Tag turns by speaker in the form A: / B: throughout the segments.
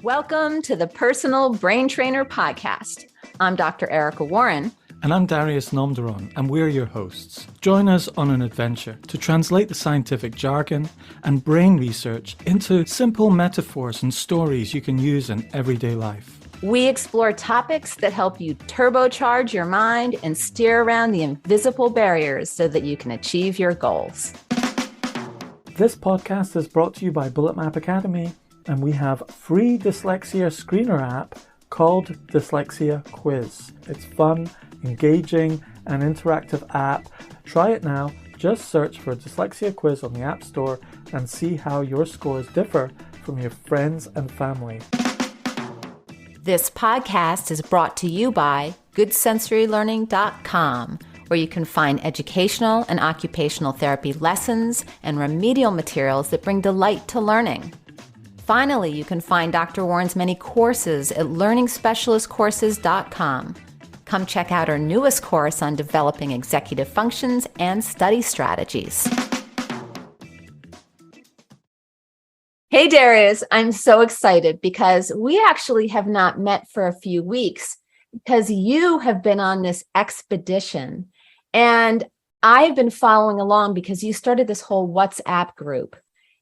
A: Welcome to the Personal Brain Trainer Podcast. I'm Dr. Erica Warren.
B: And I'm Darius and we're your hosts. Join us on an adventure to translate the scientific jargon and brain research into simple metaphors and stories you can use in everyday life.
A: We explore topics that help you turbocharge your mind and steer around the invisible barriers so that you can achieve your goals.
B: This podcast is brought to you by Bullet Map Academy, and we have a free dyslexia screener app called Dyslexia Quiz. It's fun, engaging, and interactive app. Try it now. Just search for Dyslexia Quiz on the App Store and see how your scores differ from your friends and family.
A: This podcast is brought to you by GoodSensoryLearning.com, where you can find educational and occupational therapy lessons and remedial materials that bring delight to learning. Finally, you can find Dr. Warren's many courses at LearningSpecialistCourses.com. Come check out our newest course on developing executive functions and study strategies. Hey, Darius, I'm so excited because we actually have not met for a few weeks because you have been on this expedition. And I've been following along because you started this whole WhatsApp group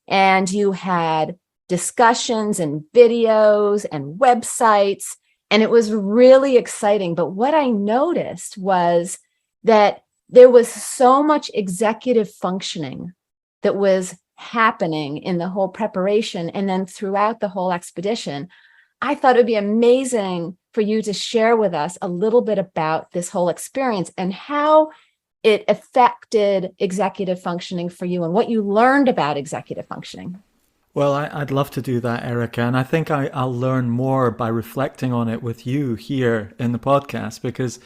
A: and you had discussions and videos and websites, and it was really exciting. But what I noticed was that there was so much executive functioning that was happening in the whole preparation and then throughout the whole expedition. I thought it would be amazing for you to share with us a little bit about this whole experience and how it affected executive functioning for you and what you learned about executive functioning.
B: Well, I'd love to do that, Erica, and I think I'll learn more by reflecting on it with you here in the podcast, because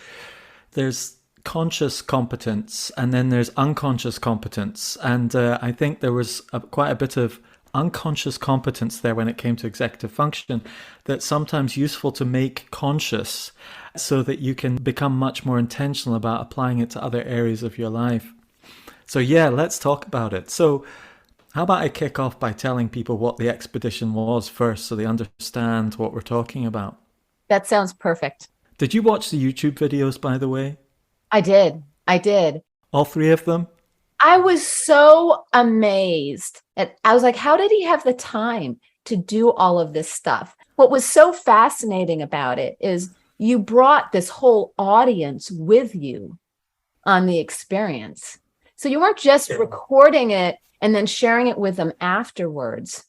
B: there's conscious competence and then there's unconscious competence, and I think there was quite a bit of unconscious competence there when it came to executive function that's sometimes useful to make conscious so that you can become much more intentional about applying it to other areas of your life. So yeah, let's talk about it. So how about I kick off by telling people what the expedition was first so they understand what we're talking about?
A: That sounds perfect.
B: Did you watch the YouTube videos, by the way?
A: I did.
B: All three of them?
A: I was so amazed. I was like, how did he have the time to do all of this stuff? What was so fascinating about it is you brought this whole audience with you on the experience. So you weren't just recording it and then sharing it with them afterwards.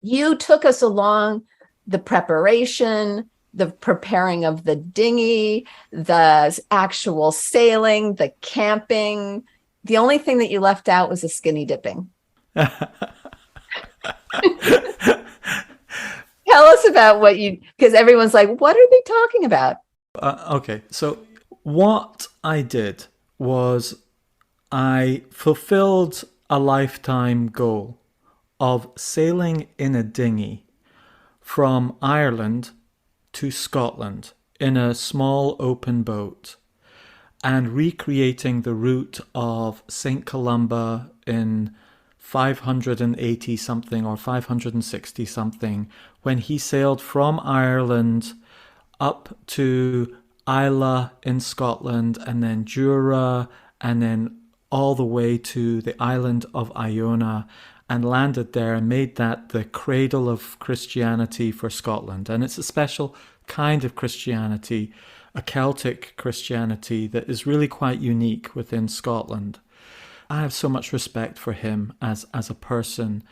A: You took us along the preparation, the preparing of the dinghy, the actual sailing, the camping. The only thing that you left out was the skinny dipping. Tell us about because everyone's like, what are they talking about?
B: Okay, so what I did was I fulfilled a lifetime goal of sailing in a dinghy from Ireland to Scotland in a small open boat and recreating the route of St. Columba in 580 something or 560 something when he sailed from Ireland up to Islay in Scotland and then Jura and then all the way to the island of Iona and landed there and made that the cradle of Christianity for Scotland. And it's a special kind of Christianity, a Celtic Christianity that is really quite unique within Scotland. I have so much respect for him as a person,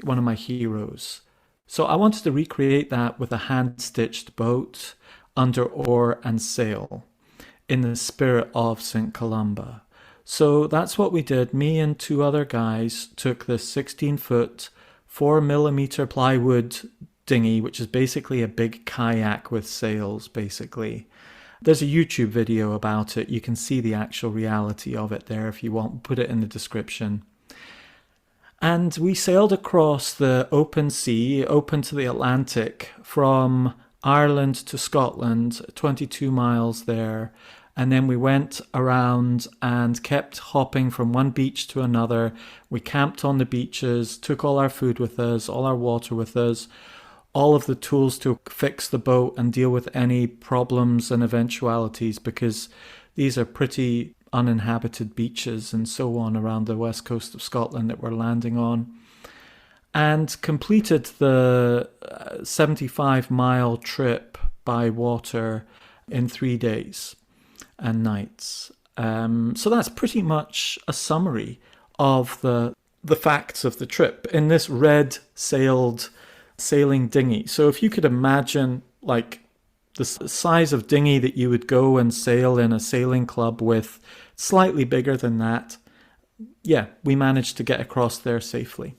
B: one of my heroes. So I wanted to recreate that with a hand-stitched boat, under oar and sail, in the spirit of St. Columba. So that's what we did. Me and two other guys took this 16-foot, 4mm plywood dinghy, which is basically a big kayak with sails, basically. There's a YouTube video about it. You can see the actual reality of it there if you want. Put it in the description. And we sailed across the open sea, open to the Atlantic, from Ireland to Scotland, 22 miles there. And then we went around and kept hopping from one beach to another. We camped on the beaches, took all our food with us, all our water with us, all of the tools to fix the boat and deal with any problems and eventualities, because these are pretty uninhabited beaches and so on around the west coast of Scotland that we're landing on. And completed the 75-mile trip by water in 3 days and nights. So that's pretty much a summary of the facts of the trip in this red sailed sailing dinghy. So if you could imagine like the size of dinghy that you would go and sail in a sailing club with, slightly bigger than that, yeah, we managed to get across there safely.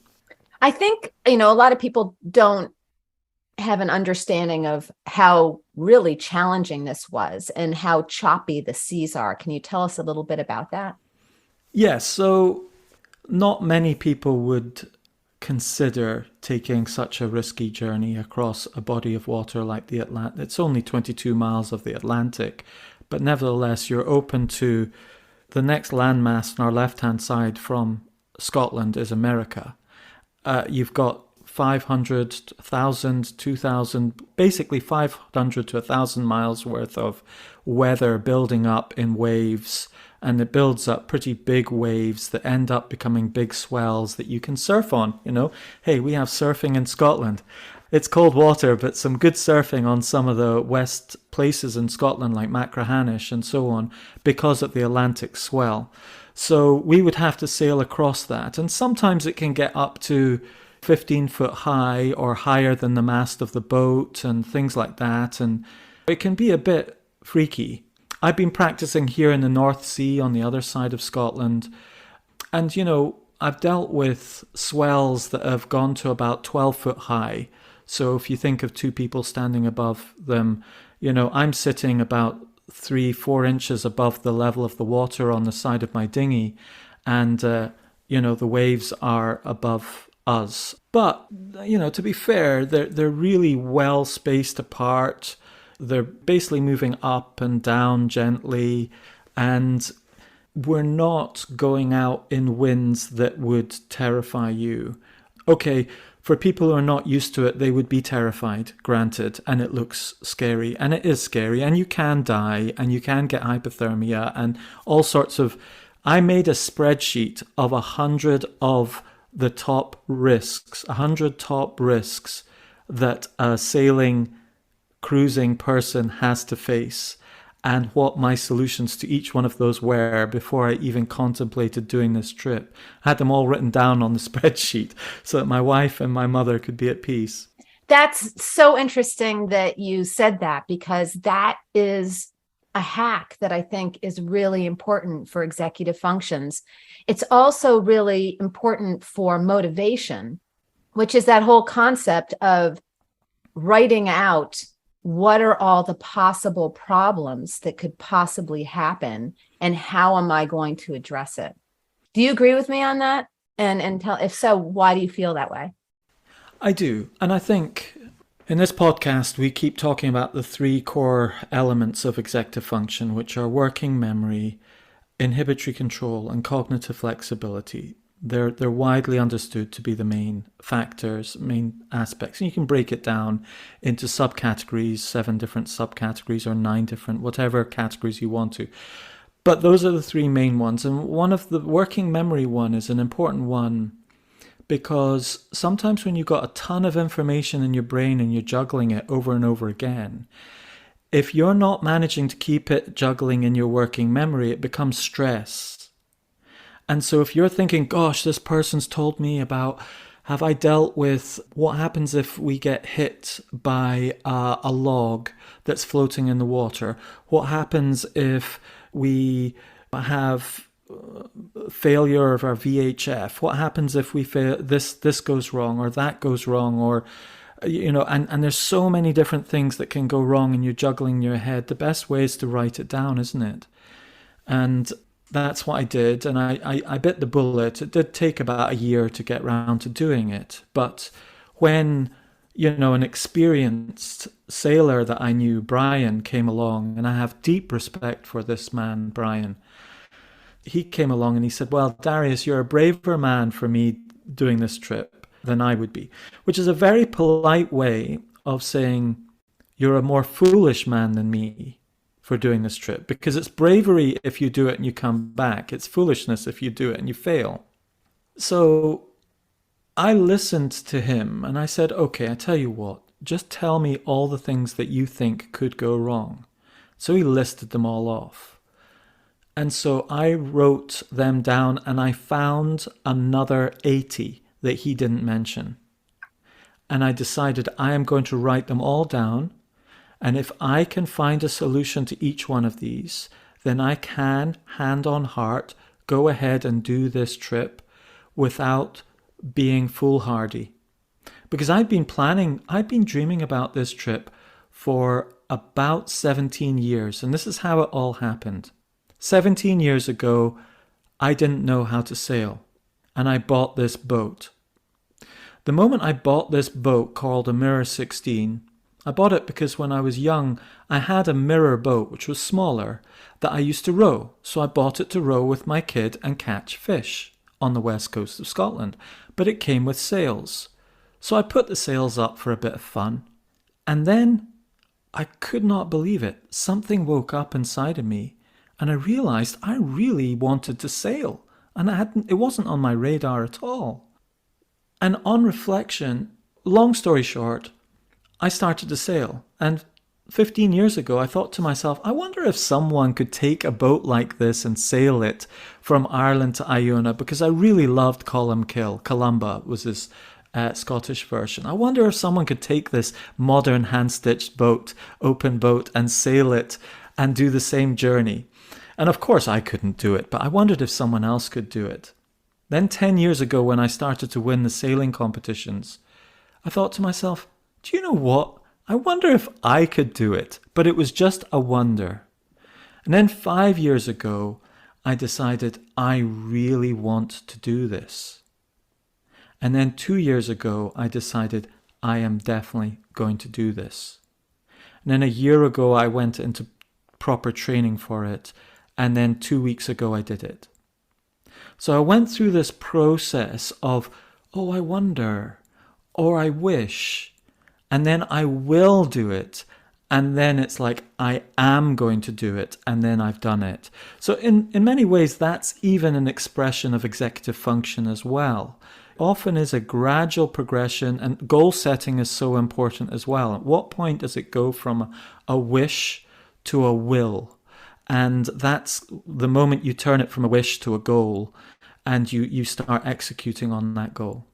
A: I think, a lot of people don't have an understanding of how really challenging this was and how choppy the seas are. Can you tell us a little bit about that?
B: Yes, so not many people would consider taking such a risky journey across a body of water like the Atlantic. It's only 22 miles of the Atlantic, but nevertheless, you're open to the next landmass on our left-hand side from Scotland is America. You've got 500, 1,000, 2,000, basically 500 to 1,000 miles worth of weather building up in waves, and it builds up pretty big waves that end up becoming big swells that you can surf on. Hey, we have surfing in Scotland. It's cold water, but some good surfing on some of the west places in Scotland like Machrihanish and so on because of the Atlantic swell. So we would have to sail across that, and sometimes it can get up to 15 foot high or higher than the mast of the boat and things like that, and it can be a bit freaky. I've been practicing here in the North Sea on the other side of Scotland, and I've dealt with swells that have gone to about 12 foot high. So if you think of two people standing above them, I'm sitting about 3-4 inches above the level of the water on the side of my dinghy, and the waves are above us. But to be fair, they're really well spaced apart. They're basically moving up and down gently, and we're not going out in winds that would terrify you. Okay, for people who are not used to it, they would be terrified, granted, and it looks scary, and it is scary, and you can die, and you can get hypothermia, and all sorts of... I made a spreadsheet of 100 of the top risks, 100 top risks that a sailing, cruising person has to face, and what my solutions to each one of those were before I even contemplated doing this trip. I had them all written down on the spreadsheet so that my wife and my mother could be at peace.
A: That's so interesting that you said that, because that is a hack that I think is really important for executive functions. It's also really important for motivation, which is that whole concept of writing out what are all the possible problems that could possibly happen and how am I going to address it? Do you agree with me on that? And if so, why do you feel that way?
B: I do. And I think in this podcast, we keep talking about the 3 core elements of executive function, which are working memory, inhibitory control, and cognitive flexibility. They're widely understood to be the main factors, main aspects. And you can break it down into subcategories, 7 different subcategories or 9 different, whatever categories you want to. But those are the 3 main ones. And one of the working memory one is an important one, because sometimes when you've got a ton of information in your brain and you're juggling it over and over again, if you're not managing to keep it juggling in your working memory, it becomes stress. And so if you're thinking, gosh, this person's told me about, have I dealt with what happens if we get hit by a log that's floating in the water? What happens if we have failure of our VHF? What happens if we fail, this goes wrong or that goes wrong, or and there's so many different things that can go wrong and you're juggling in your head. The best way is to write it down, isn't it? And that's what I did, and I bit the bullet. It did take about a year to get round to doing it, but when an experienced sailor that I knew, Brian, came along, and I have deep respect for this man, Brian. He came along and he said, well, Darius, you're a braver man for me doing this trip than I would be, which is a very polite way of saying, you're a more foolish man than me for doing this trip, because it's bravery if you do it and you come back. It's foolishness if you do it and you fail. So I listened to him and I said, okay, I tell you what, just tell me all the things that you think could go wrong. So he listed them all off. And so I wrote them down and I found another 80 that he didn't mention. And I decided I am going to write them all down. And if I can find a solution to each one of these, then I can, hand on heart, go ahead and do this trip without being foolhardy. Because I'd been dreaming about this trip for about 17 years. And this is how it all happened. 17 years ago, I didn't know how to sail. And I bought this boat. The moment I bought this boat called a Mirror 16, I bought it because when I was young, I had a mirror boat, which was smaller, that I used to row. So I bought it to row with my kid and catch fish on the west coast of Scotland. But it came with sails. So I put the sails up for a bit of fun. And then I could not believe it. Something woke up inside of me and I realized I really wanted to sail. And it wasn't on my radar at all. And on reflection, long story short, I started to sail. And 15 years ago, I thought to myself, I wonder if someone could take a boat like this and sail it from Ireland to Iona, because I really loved Columkill. Columba was his Scottish version. I wonder if someone could take this modern hand-stitched boat, open boat, and sail it and do the same journey. And of course, I couldn't do it, but I wondered if someone else could do it. Then 10 years ago, when I started to win the sailing competitions, I thought to myself, do you know what? I wonder if I could do it, but it was just a wonder. And then 5 years ago, I decided I really want to do this. And then 2 years ago, I decided I am definitely going to do this. And then a year ago, I went into proper training for it. And then 2 weeks ago, I did it. So I went through this process of, oh, I wonder, or I wish, and then I will do it. And then it's like, I am going to do it. And then I've done it. So in many ways, that's even an expression of executive function as well. Often is a gradual progression, and goal setting is so important as well. At what point does it go from a wish to a will? And that's the moment you turn it from a wish to a goal and you start executing on that goal.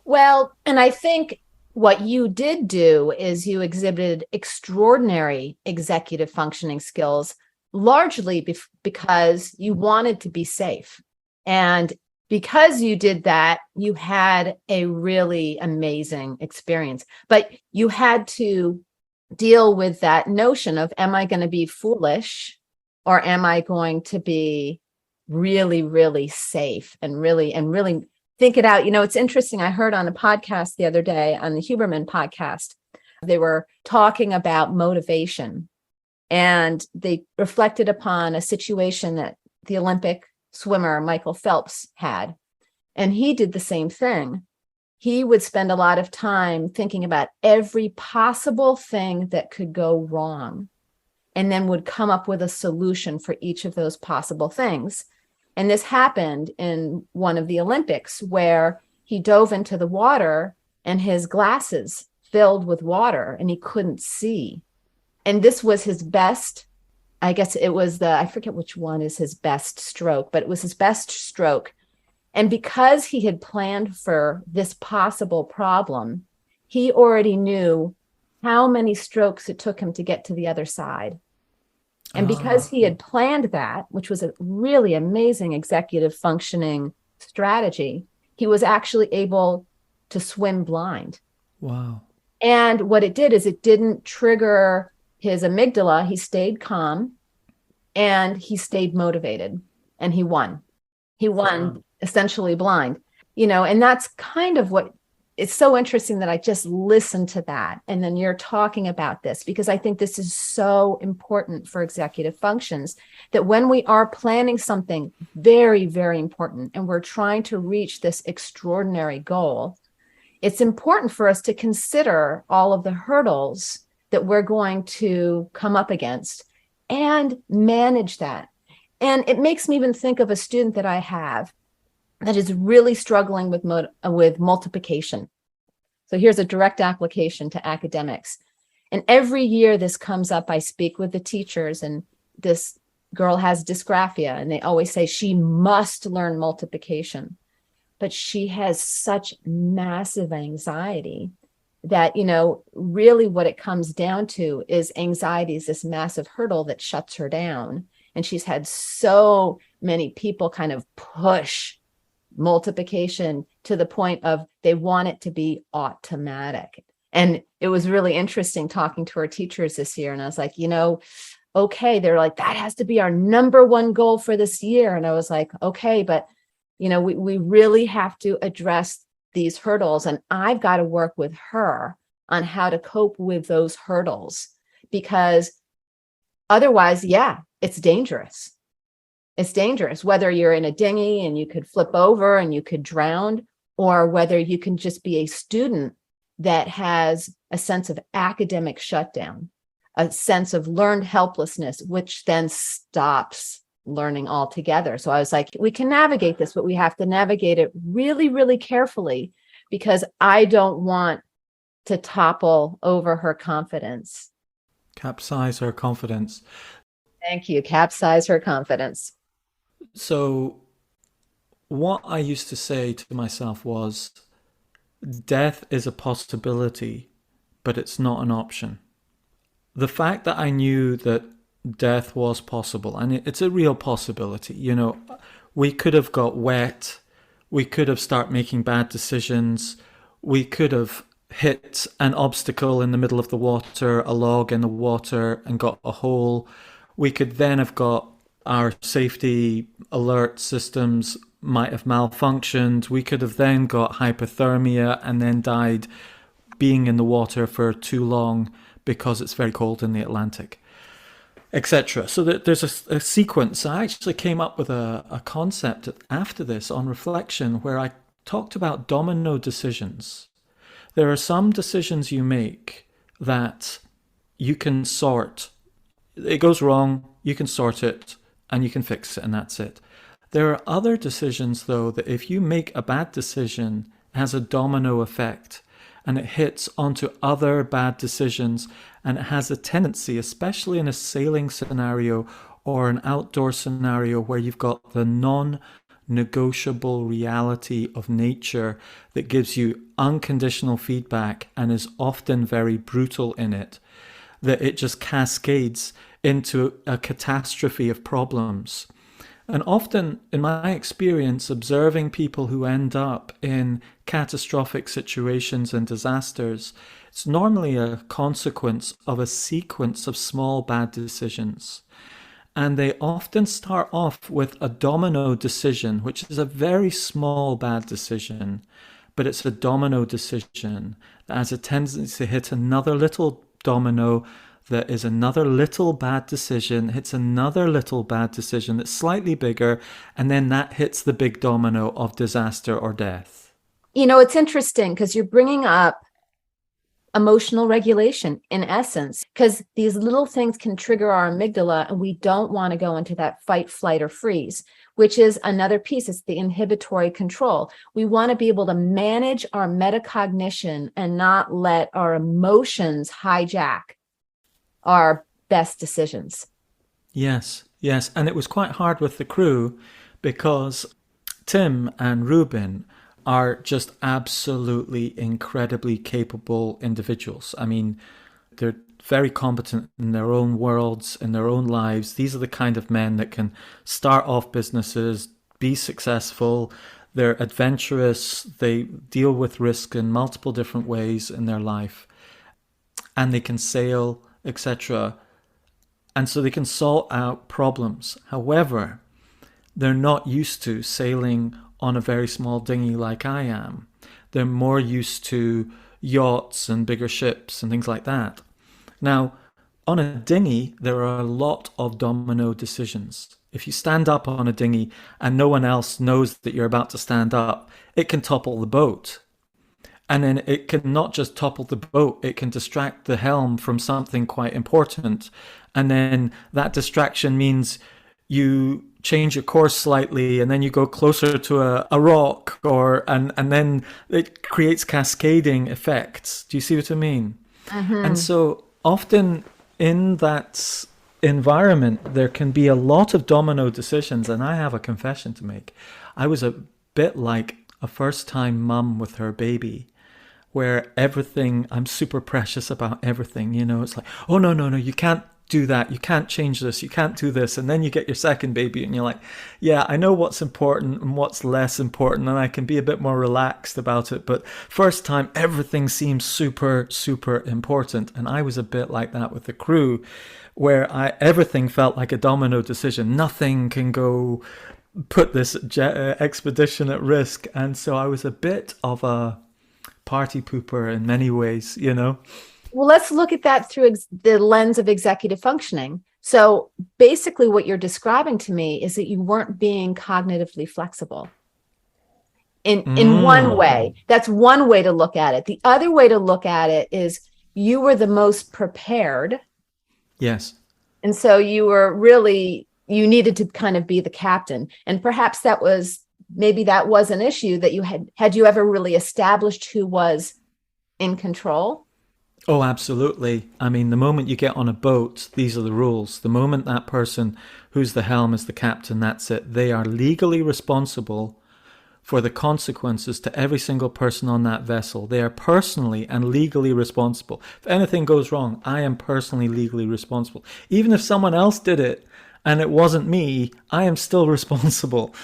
A: Well, and I think what you did do is you exhibited extraordinary executive functioning skills, largely because you wanted to be safe. And because you did that, you had a really amazing experience. But you had to deal with that notion of, am I going to be foolish, or am I going to be really, really safe and really think it out? You know, it's interesting. I heard on a podcast the other day, on the Huberman podcast, they were talking about motivation, and they reflected upon a situation that the Olympic swimmer Michael Phelps had. And he did the same thing. He would spend a lot of time thinking about every possible thing that could go wrong, and then would come up with a solution for each of those possible things. And this happened in one of the Olympics, where he dove into the water and his glasses filled with water and he couldn't see. And this was his best, I guess it was I forget which one is his best stroke, but it was his best stroke. And because he had planned for this possible problem, he already knew how many strokes it took him to get to the other side. And because he had planned that, which was a really amazing executive functioning strategy, he was actually able to swim blind. Wow. And what it did is it didn't trigger his amygdala. He stayed calm and he stayed motivated, and he won. He won essentially blind, you know, and that's kind of what it's so interesting that I just listened to that. And then you're talking about this, because I think this is so important for executive functions, that when we are planning something very, very important and we're trying to reach this extraordinary goal, it's important for us to consider all of the hurdles that we're going to come up against and manage that. And it makes me even think of a student that I have that is really struggling with multiplication. So here's a direct application to academics. And every year this comes up, I speak with the teachers, and this girl has dysgraphia, and they always say she must learn multiplication. But she has such massive anxiety that, really what it comes down to is anxiety is this massive hurdle that shuts her down. And she's had so many people kind of push multiplication to the point of they want it to be automatic. And it was really interesting talking to our teachers this year. And I was like, okay, they're like, that has to be our number one goal for this year. And I was like, okay, but we really have to address these hurdles. And I've got to work with her on how to cope with those hurdles, because otherwise, it's dangerous. It's dangerous, whether you're in a dinghy and you could flip over and you could drown, or whether you can just be a student that has a sense of academic shutdown, a sense of learned helplessness, which then stops learning altogether. So I was like, we can navigate this, but we have to navigate it really, really carefully, because I don't want to topple over her confidence.
B: Capsize her confidence.
A: Thank you. Capsize her confidence.
B: So what I used to say to myself was, death is a possibility, but it's not an option. The fact that I knew that death was possible, and it's a real possibility. We could have got wet, we could have started making bad decisions, we could have hit an obstacle in the middle of the water, a log in the water, and got a hole. We could then have got our safety alert systems might have malfunctioned. We could have then got hypothermia and then died being in the water for too long because it's very cold in the Atlantic, etc. So there's a sequence. I actually came up with a concept after this on reflection where I talked about domino decisions. There are some decisions you make that you can sort. It goes wrong, you can sort it, and you can fix it, and that's it. There are other decisions, though, that if you make a bad decision, it has a domino effect, and it hits onto other bad decisions, and it has a tendency, especially in a sailing scenario or an outdoor scenario where you've got the non-negotiable reality of nature that gives you unconditional feedback and is often very brutal in it, that it just cascades into a catastrophe of problems. And often, in my experience, observing people who end up in catastrophic situations and disasters, it's normally a consequence of a sequence of small bad decisions. And they often start off with a domino decision, which is a very small bad decision, but it's a domino decision that has a tendency to hit another little domino that is another little bad decision, hits another little bad decision that's slightly bigger, and then that hits the big domino of disaster or death.
A: It's interesting because you're bringing up emotional regulation in essence, because these little things can trigger our amygdala, and we don't want to go into that fight, flight, or freeze, which is another piece. It's the inhibitory control. We want to be able to manage our metacognition and not let our emotions hijack our best decisions.
B: Yes. And it was quite hard with the crew because Tim and Ruben are just absolutely incredibly capable individuals. I mean, they're very competent in their own worlds, in their own lives. These are the kind of men that can start off businesses, be successful. They're adventurous. They deal with risk in multiple different ways in their life. And they can sail, etc. And so they can sort out problems. However, they're not used to sailing on a very small dinghy like I am. They're more used to yachts and bigger ships and things like that. Now, on a dinghy, there are a lot of domino decisions. If you stand up on a dinghy and no one else knows that you're about to stand up, it can topple the boat. And then it can not just topple the boat, it can distract the helm from something quite important. And then that distraction means you change your course slightly and then you go closer to a rock and then it creates cascading effects. Do you see what I mean? And
A: Hmm.
B: so often in that environment, there can be a lot of domino decisions. And I have a confession to make. I was a bit like a first time mum with her baby, where everything, I'm super precious about everything. It's like, oh, no, no, no, you can't do that. You can't change this. You can't do this. And then you get your second baby and you're like, yeah, I know what's important and what's less important. And I can be a bit more relaxed about it. But first time, everything seems super, super important. And I was a bit like that with the crew, where everything felt like a domino decision. Nothing can go put this expedition at risk. And so I was a bit of a party pooper in many ways.
A: Well, let's look at that through the lens of executive functioning. So basically, what you're describing to me is that you weren't being cognitively flexible in one
B: Mm.
A: way. That's one way to look at it. The other way to look at it is you were the most prepared.
B: Yes.
A: And so you needed to kind of be the captain. And perhaps maybe that was an issue that had you ever really established who was in control?
B: Oh, absolutely. I mean, the moment you get on a boat, these are the rules. The moment that person who's the helm is the captain, that's it. They are legally responsible for the consequences to every single person on that vessel. They are personally and legally responsible. If anything goes wrong, I am personally legally responsible. Even if someone else did it and it wasn't me, I am still responsible.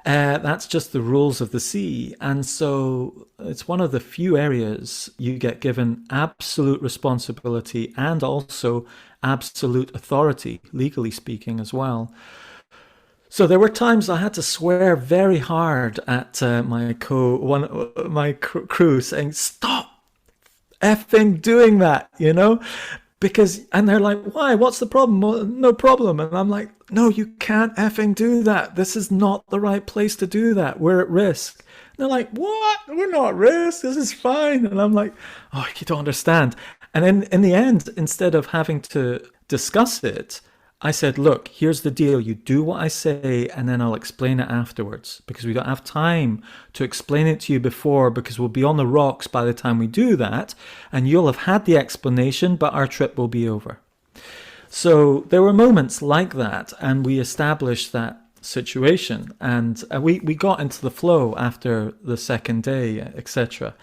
B: That's just the rules of the sea. And so it's one of the few areas you get given absolute responsibility and also absolute authority, legally speaking, as well. So there were times I had to swear very hard at my crew, saying, "Stop effing doing that," because they're like, "Why? What's the problem?" Well, no problem. And I'm like, "No, you can't effing do that. This is not the right place to do that. We're at risk." And they're like, "What? We're not at risk. This is fine." And I'm like, "Oh, you don't understand." And then in the end, instead of having to discuss it, I said, "Look, here's the deal. You do what I say, and then I'll explain it afterwards, because we don't have time to explain it to you before, because we'll be on the rocks by the time we do that, and you'll have had the explanation, but our trip will be over." So there were moments like that, and we established that situation, and we got into the flow after the second day, etc.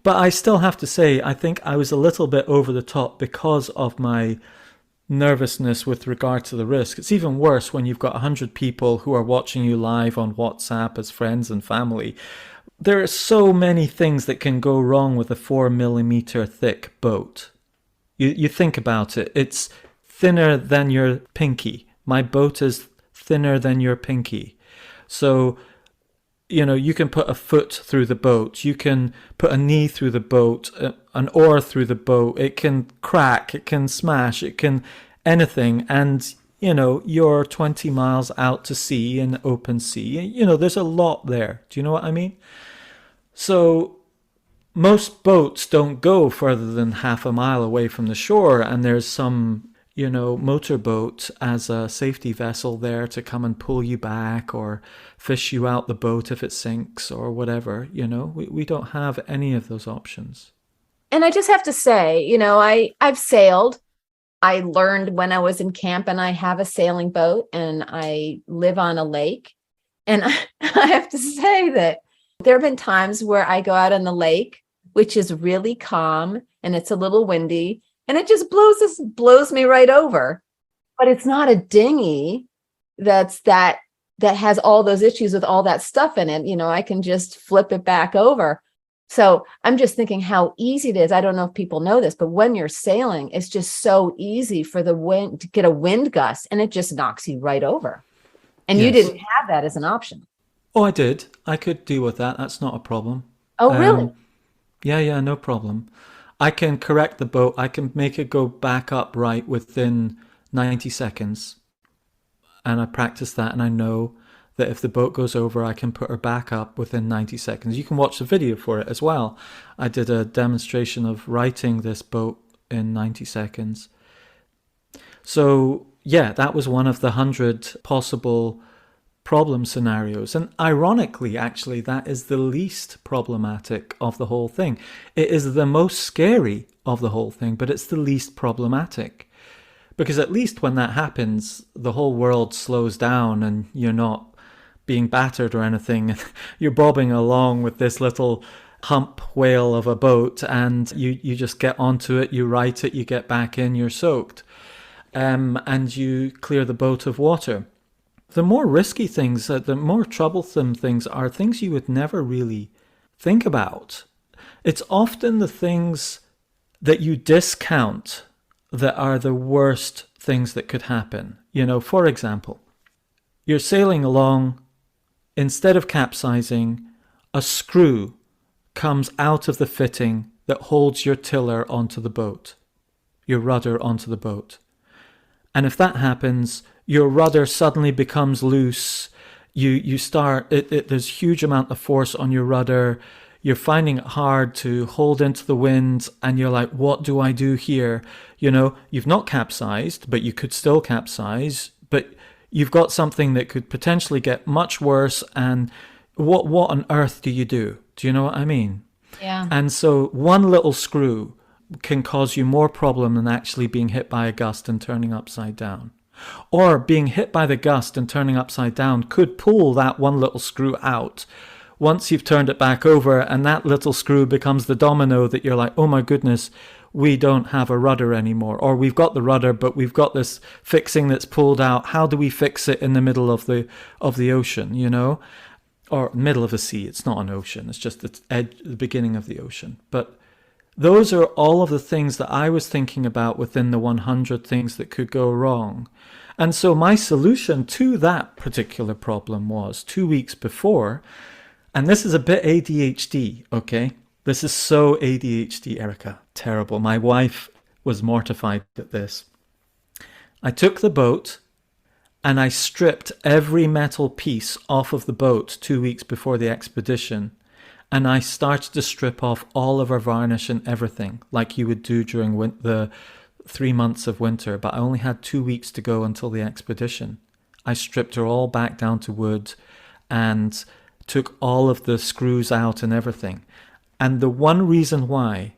B: But I still have to say, I think I was a little bit over the top because of my nervousness with regard to the risk. It's even worse when you've got 100 people who are watching you live on WhatsApp as friends and family. There are so many things that can go wrong with a 4 millimeter thick boat. You think about it, it's thinner than your pinky. My boat is thinner than your pinky. So, you can put a foot through the boat, you can put a knee through the boat, an oar through the boat, it can crack, it can smash, it can anything. And, you're 20 miles out to sea in open sea. There's a lot there. Do you know what I mean? So most boats don't go further than half a mile away from the shore, and there's some motorboat as a safety vessel there to come and pull you back or fish you out the boat if it sinks or whatever. We don't have any of those options.
A: And I just have to say, I've sailed. I learned when I was in camp, and I have a sailing boat and I live on a lake. And I have to say that there have been times where I go out on the lake, which is really calm and it's a little windy, and it just blows me right over. But it's not a dinghy that has all those issues with all that stuff in it. I can just flip it back over. So I'm just thinking how easy it is. I don't know if people know this, but when you're sailing, it's just so easy for the wind to get a wind gust, and it just knocks you right over. And you
B: Yes.
A: didn't have that as an option.
B: Oh, I did. I could deal with that. That's not a problem.
A: Oh, really?
B: Um, yeah, yeah, no problem. I can correct the boat. I can make it go back up right within 90 seconds. And I practice that, and I know that if the boat goes over, I can put her back up within 90 seconds. You can watch the video for it as well. I did a demonstration of righting this boat in 90 seconds. So yeah, that was one of the 100 possible problem scenarios. And ironically, actually, that is the least problematic of the whole thing. It is the most scary of the whole thing, but it's the least problematic. Because at least when that happens, the whole world slows down and you're not being battered or anything. You're bobbing along with this little hump whale of a boat, and you just get onto it, you right it, you get back in, you're soaked. And you clear the boat of water. The more risky things, the more troublesome things are things you would never really think about. It's often the things that you discount that are the worst things that could happen. You know, for example, you're sailing along, instead of capsizing, a screw comes out of the fitting that holds your tiller onto the boat, your rudder onto the boat. And if that happens, your rudder suddenly becomes loose. You start, there's a huge amount of force on your rudder. You're finding it hard to hold into the wind, and you're like, what do I do here? You know, you've not capsized, but you could still capsize, but you've got something that could potentially get much worse. And what on earth do you do? Do you know what I mean?
A: Yeah.
B: And so one little screw can cause you more problem than actually being hit by a gust and turning upside down. Or being hit by the gust and turning upside down could pull that one little screw out once you've turned it back over, and that little screw becomes the domino that you're like, oh my goodness, we don't have a rudder anymore. Or we've got the rudder, but we've got this fixing that's pulled out. How do we fix it in the middle of the ocean, you know? Or middle of a sea. It's not an ocean. It's just the beginning of the ocean. But those are all of the things that I was thinking about within the 100 things that could go wrong. And so my solution to that particular problem was 2 weeks before, and this is a bit ADHD, okay? This is so ADHD, Erica. Terrible. My wife was mortified at this. I took the boat and I stripped every metal piece off of the boat 2 weeks before the expedition. And I started to strip off all of our varnish and everything, like you would do during the 3 months of winter. But I only had 2 weeks to go until the expedition. I stripped her all back down to wood and took all of the screws out and everything. And the one reason why,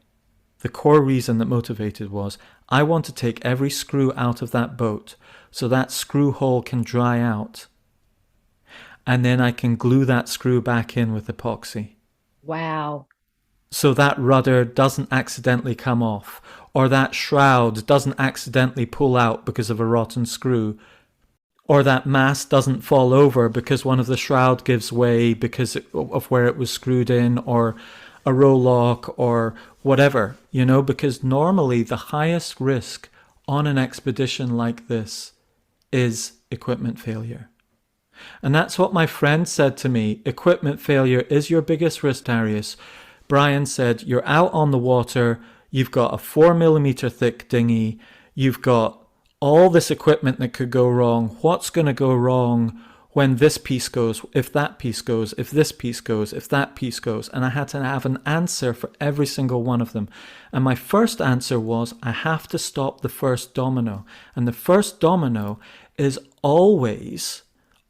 B: the core reason that motivated was, I want to take every screw out of that boat so that screw hole can dry out. And then I can glue that screw back in with epoxy.
A: Wow.
B: So that rudder doesn't accidentally come off, or that shroud doesn't accidentally pull out because of a rotten screw, or that mast doesn't fall over because one of the shroud gives way because of where it was screwed in, or a row lock, or whatever, you know, because normally the highest risk on an expedition like this is equipment failure. And that's what my friend said to me. Equipment failure is your biggest risk, Darius. Brian said, you're out on the water, you've got a 4mm thick dinghy, you've got all this equipment that could go wrong. What's going to go wrong when this piece goes, if that piece goes, if this piece goes, if that piece goes? And I had to have an answer for every single one of them. And my first answer was, I have to stop the first domino. And the first domino is always,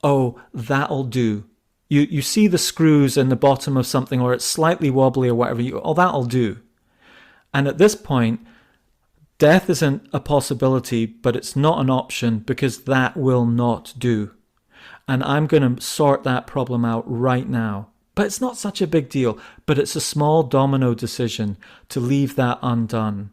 B: oh, that'll do. You see the screws in the bottom of something, or it's slightly wobbly or whatever, oh, that'll do. And at this point, death isn't a possibility, but it's not an option, because that will not do. And I'm going to sort that problem out right now. But it's not such a big deal, but it's a small domino decision to leave that undone.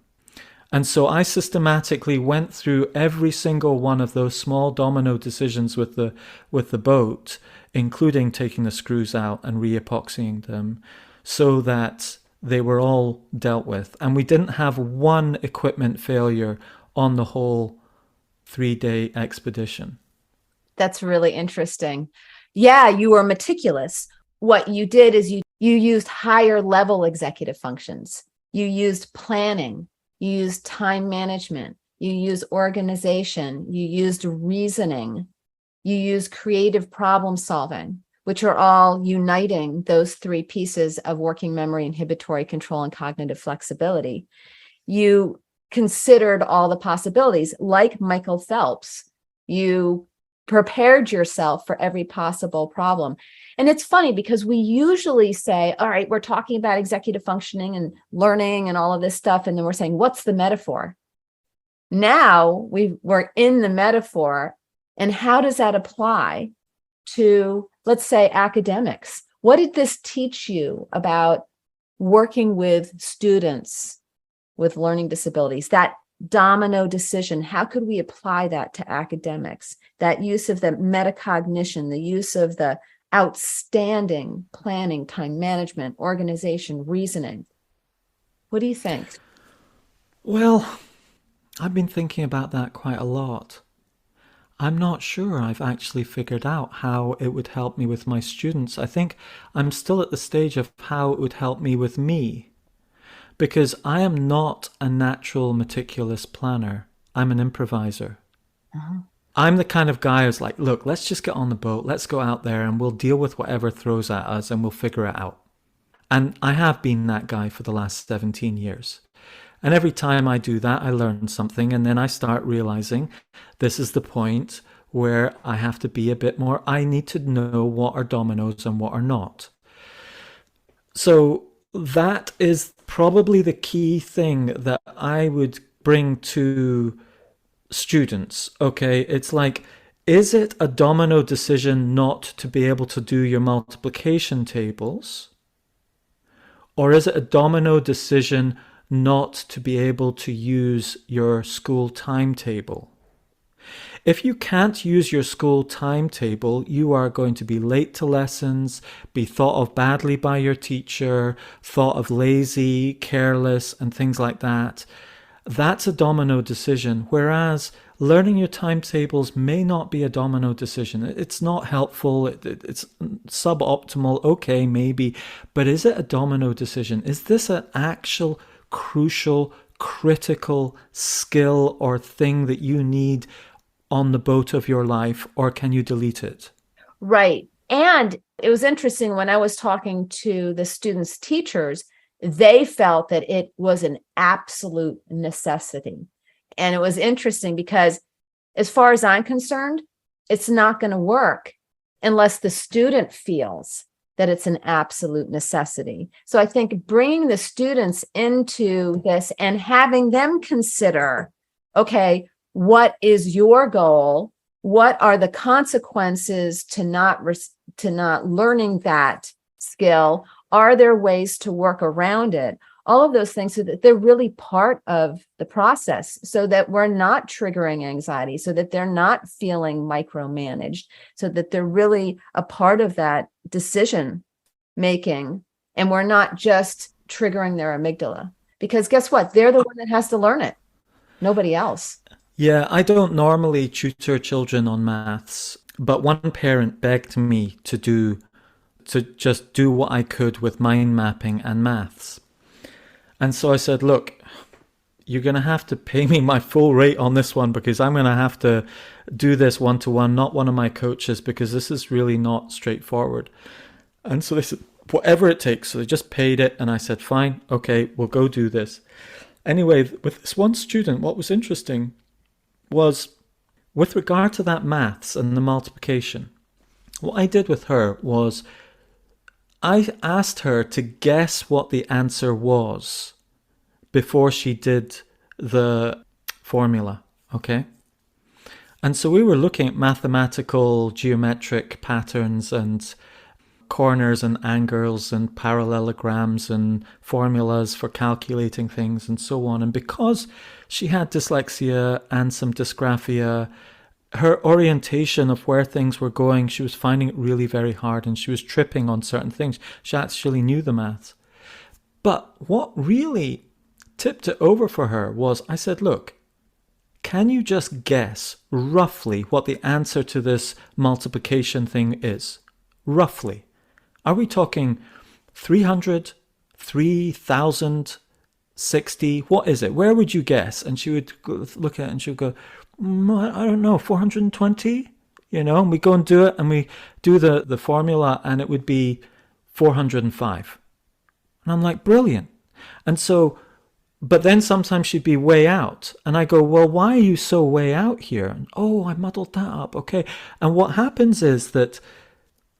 B: And so I systematically went through every single one of those small domino decisions with the boat, including taking the screws out and re-epoxying them, so that they were all dealt with. And we didn't have one equipment failure on the whole 3-day expedition.
A: That's really interesting. Yeah, you were meticulous. What you did is you used higher level executive functions. You used planning. You used time management. You used organization. You used reasoning. You use creative problem solving, which are all uniting those three pieces of working memory, inhibitory control, and cognitive flexibility. You considered all the possibilities, like Michael Phelps. You prepared yourself for every possible problem. And it's funny because we usually say, all right, we're talking about executive functioning and learning and all of this stuff. And then we're saying, what's the metaphor? Now we're in the metaphor. And how does that apply to, let's say, academics? What did this teach you about working with students with learning disabilities? That domino decision, how could we apply that to academics? That use of the metacognition, the use of the outstanding planning, time management, organization, reasoning. What do you think?
B: Well, I've been thinking about that quite a lot. I'm not sure I've actually figured out how it would help me with my students. I think I'm still at the stage of how it would help me with me. Because I am not a natural meticulous planner. I'm an improviser.
A: Uh-huh.
B: I'm the kind of guy who's like, look, let's just get on the boat. Let's go out there and we'll deal with whatever throws at us and we'll figure it out. And I have been that guy for the last 17 years. And every time I do that, I learn something. And then I start realizing this is the point where I have to be a bit more, I need to know what are dominoes and what are not. So that is probably the key thing that I would bring to students. Okay, it's like, is it a domino decision not to be able to do your multiplication tables? Or is it a domino decision not to be able to use your school timetable? If you can't use your school timetable, you are going to be late to lessons, be thought of badly by your teacher, thought of lazy, careless, and things like that. That's a domino decision, whereas learning your timetables may not be a domino decision. It's not helpful, it's suboptimal, okay, maybe, but is it a domino decision? Is this an actual crucial, critical skill or thing that you need on the boat of your life, or can you delete it?
A: Right. And it was interesting when I was talking to the students' teachers, they felt that it was an absolute necessity. And it was interesting because, as far as I'm concerned, it's not going to work unless the student feels that it's an absolute necessity. So I think bringing the students into this and having them consider, okay, what is your goal? What are the consequences to not learning that skill? Are there ways to work around it? All of those things, so that they're really part of the process, so that we're not triggering anxiety, so that they're not feeling micromanaged, so that they're really a part of that decision making, and we're not just triggering their amygdala. Because guess what? They're the one that has to learn it, nobody else.
B: Yeah, I don't normally tutor children on maths, but one parent begged me to just do what I could with mind mapping and maths. And so I said, look, you're going to have to pay me my full rate on this one, because I'm going to have to do this one-to-one, not one of my coaches, because this is really not straightforward. And so they said, whatever it takes. So they just paid it. And I said, fine, okay, we'll go do this. Anyway, with this one student, what was interesting was, with regard to that maths and the multiplication, what I did with her was I asked her to guess what the answer was before she did the formula, okay? And so we were looking at mathematical geometric patterns and corners and angles and parallelograms and formulas for calculating things and so on. And because she had dyslexia and some dysgraphia, her orientation of where things were going, she was finding it really very hard, and she was tripping on certain things. She actually knew the maths. But what really tipped it over for her was, I said, look, can you just guess roughly what the answer to this multiplication thing is? Roughly. Are we talking 300, 3,000, 60? What is it? Where would you guess? And she would look at it and she would go, I don't know, 420? and we go and do it, and we do the formula, and it would be 405. And I'm like, brilliant. And so, but then sometimes she'd be way out. And I go, well, why are you so way out here? And, oh, I muddled that up. Okay. And what happens is that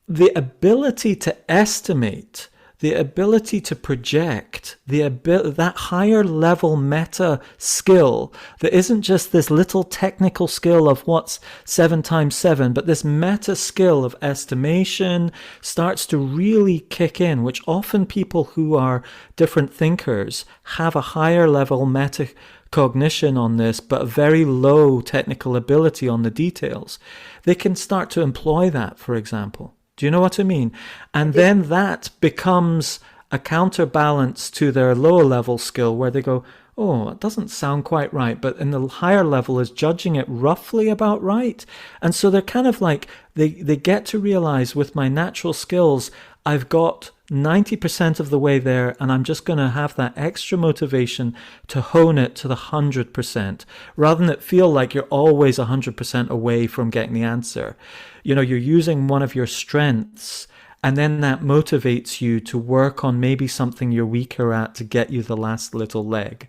B: the ability to estimate, the ability to project, that higher level meta skill that isn't just this little technical skill of what's 7 times 7, but this meta skill of estimation starts to really kick in, which often people who are different thinkers have a higher level meta cognition on this, but a very low technical ability on the details. They can start to employ that, for example. Do you know what I mean? And then that becomes a counterbalance to their lower level skill where they go, oh, it doesn't sound quite right. But in the higher level is judging it roughly about right. And so they're kind of like, they get to realize with my natural skills, I've got 90% of the way there, and I'm just going to have that extra motivation to hone it to the 100%, rather than it feel like you're always 100% away from getting the answer. You're using one of your strengths, and then that motivates you to work on maybe something you're weaker at to get you the last little leg.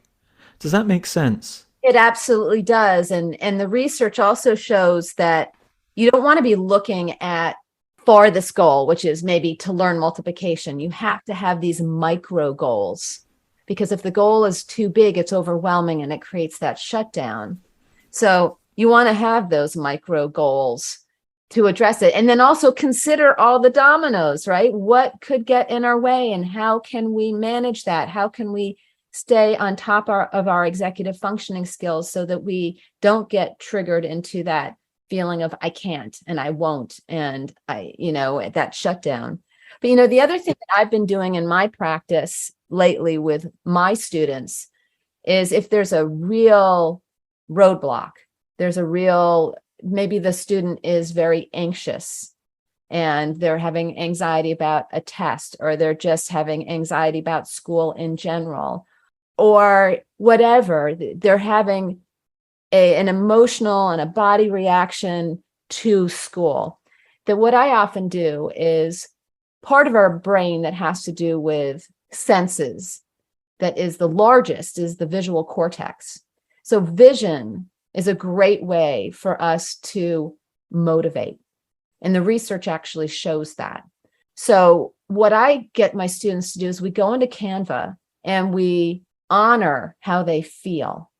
B: Does that make sense?
A: It absolutely does. And the research also shows that you don't want to be looking at for this goal, which is maybe to learn multiplication. You have to have these micro goals, because if the goal is too big, it's overwhelming and it creates that shutdown. So you want to have those micro goals to address it. And then also consider all the dominoes, right? What could get in our way and how can we manage that? How can we stay on top of our executive functioning skills so that we don't get triggered into that feeling of I can't and I won't, and that shutdown. But the other thing that I've been doing in my practice lately with my students is if there's a real roadblock, maybe the student is very anxious and they're having anxiety about a test, or they're just having anxiety about school in general, or whatever, they're having an emotional and a body reaction to school, that what I often do is part of our brain that has to do with senses, that is the largest, is the visual cortex. So vision is a great way for us to motivate. And the research actually shows that. So what I get my students to do is we go into Canva and we honor how they feel.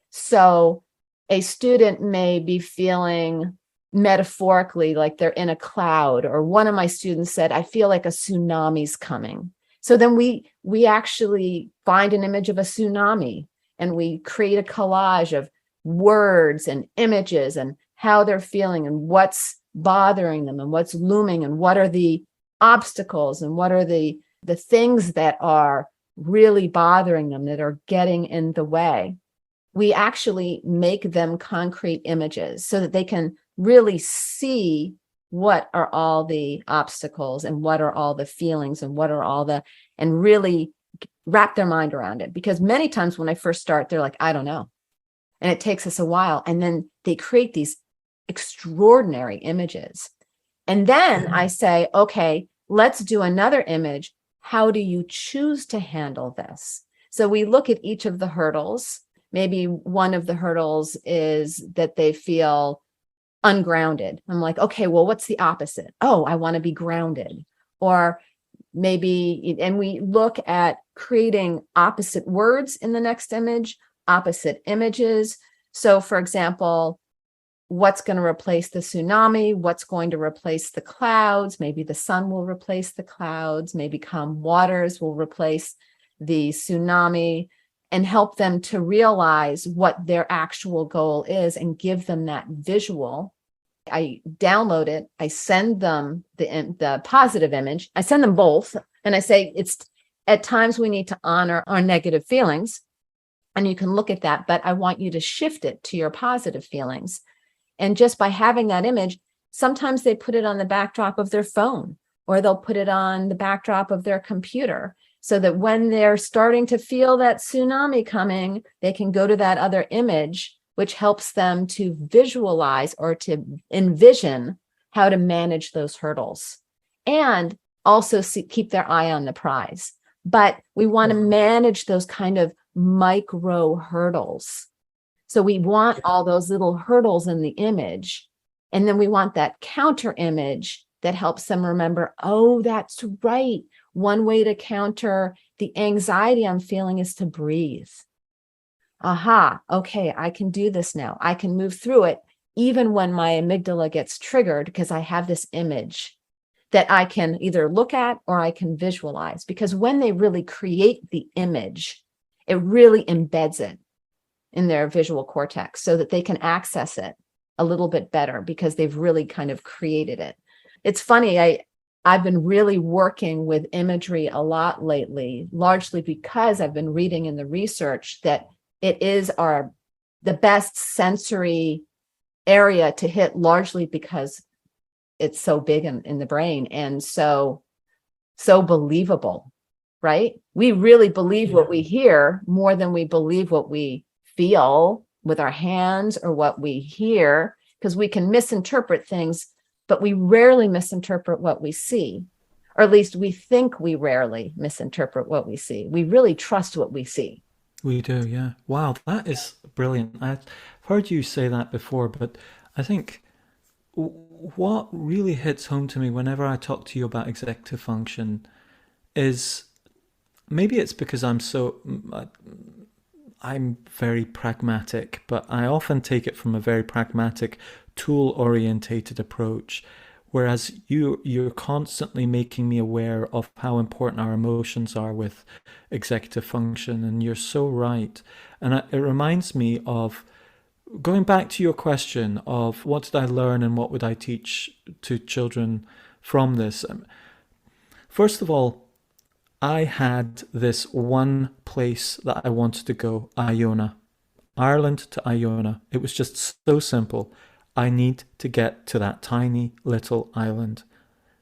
A: So a student may be feeling metaphorically like they're in a cloud, or one of my students said, I feel like a tsunami's coming. So then we actually find an image of a tsunami and we create a collage of words and images and how they're feeling and what's bothering them and what's looming and what are the obstacles and what are the things that are really bothering them, that are getting in the way. We actually make them concrete images so that they can really see what are all the obstacles and what are all the feelings and what are and really wrap their mind around it. Because many times when I first start, they're like, I don't know. And it takes us a while. And then they create these extraordinary images. And then I say, okay, let's do another image. How do you choose to handle this? So we look at each of the hurdles. Maybe one of the hurdles is that they feel ungrounded. I'm like, okay, well, what's the opposite? Oh, I want to be grounded. Or maybe, and we look at creating opposite words in the next image, opposite images. So for example, what's going to replace the tsunami? What's going to replace the clouds? Maybe the sun will replace the clouds. Maybe calm waters will replace the tsunami, and help them to realize what their actual goal is and give them that visual. I download it. I send them the positive image. I send them both. And I say, it's at times we need to honor our negative feelings. And you can look at that, but I want you to shift it to your positive feelings. And just by having that image, sometimes they put it on the backdrop of their phone, or they'll put it on the backdrop of their computer, so that when they're starting to feel that tsunami coming, they can go to that other image which helps them to visualize or to envision how to manage those hurdles and also keep their eye on the prize. But we want to manage those kind of micro hurdles. So we want all those little hurdles in the image. And then we want that counter image that helps them remember, oh, that's right. One way to counter the anxiety I'm feeling is to breathe. Aha, okay, I can do this now. I can move through it even when my amygdala gets triggered because I have this image that I can either look at or I can visualize. Because when they really create the image, it really embeds it in their visual cortex so that they can access it a little bit better because they've really kind of created it. It's funny, I've been really working with imagery a lot lately, largely because I've been reading in the research that it is the best sensory area to hit, largely because it's so big in the brain and so believable, right? We really believe what we hear more than we believe what we feel with our hands or what we hear, because we can misinterpret things, but we rarely misinterpret what we see, or at least we think we rarely misinterpret what we see. We really trust what we see.
B: We do, yeah. Wow, that is brilliant. I've heard you say that before, but I think what really hits home to me whenever I talk to you about executive function is, maybe it's because I'm very pragmatic, but I often take it from a very pragmatic, tool-orientated approach. Whereas you're constantly making me aware of how important our emotions are with executive function, and you're so right. And it reminds me of going back to your question of what did I learn and what would I teach to children from this. First of all, I had this one place that I wanted to go, Iona, Ireland to Iona. It was just so simple. I need to get to that tiny little island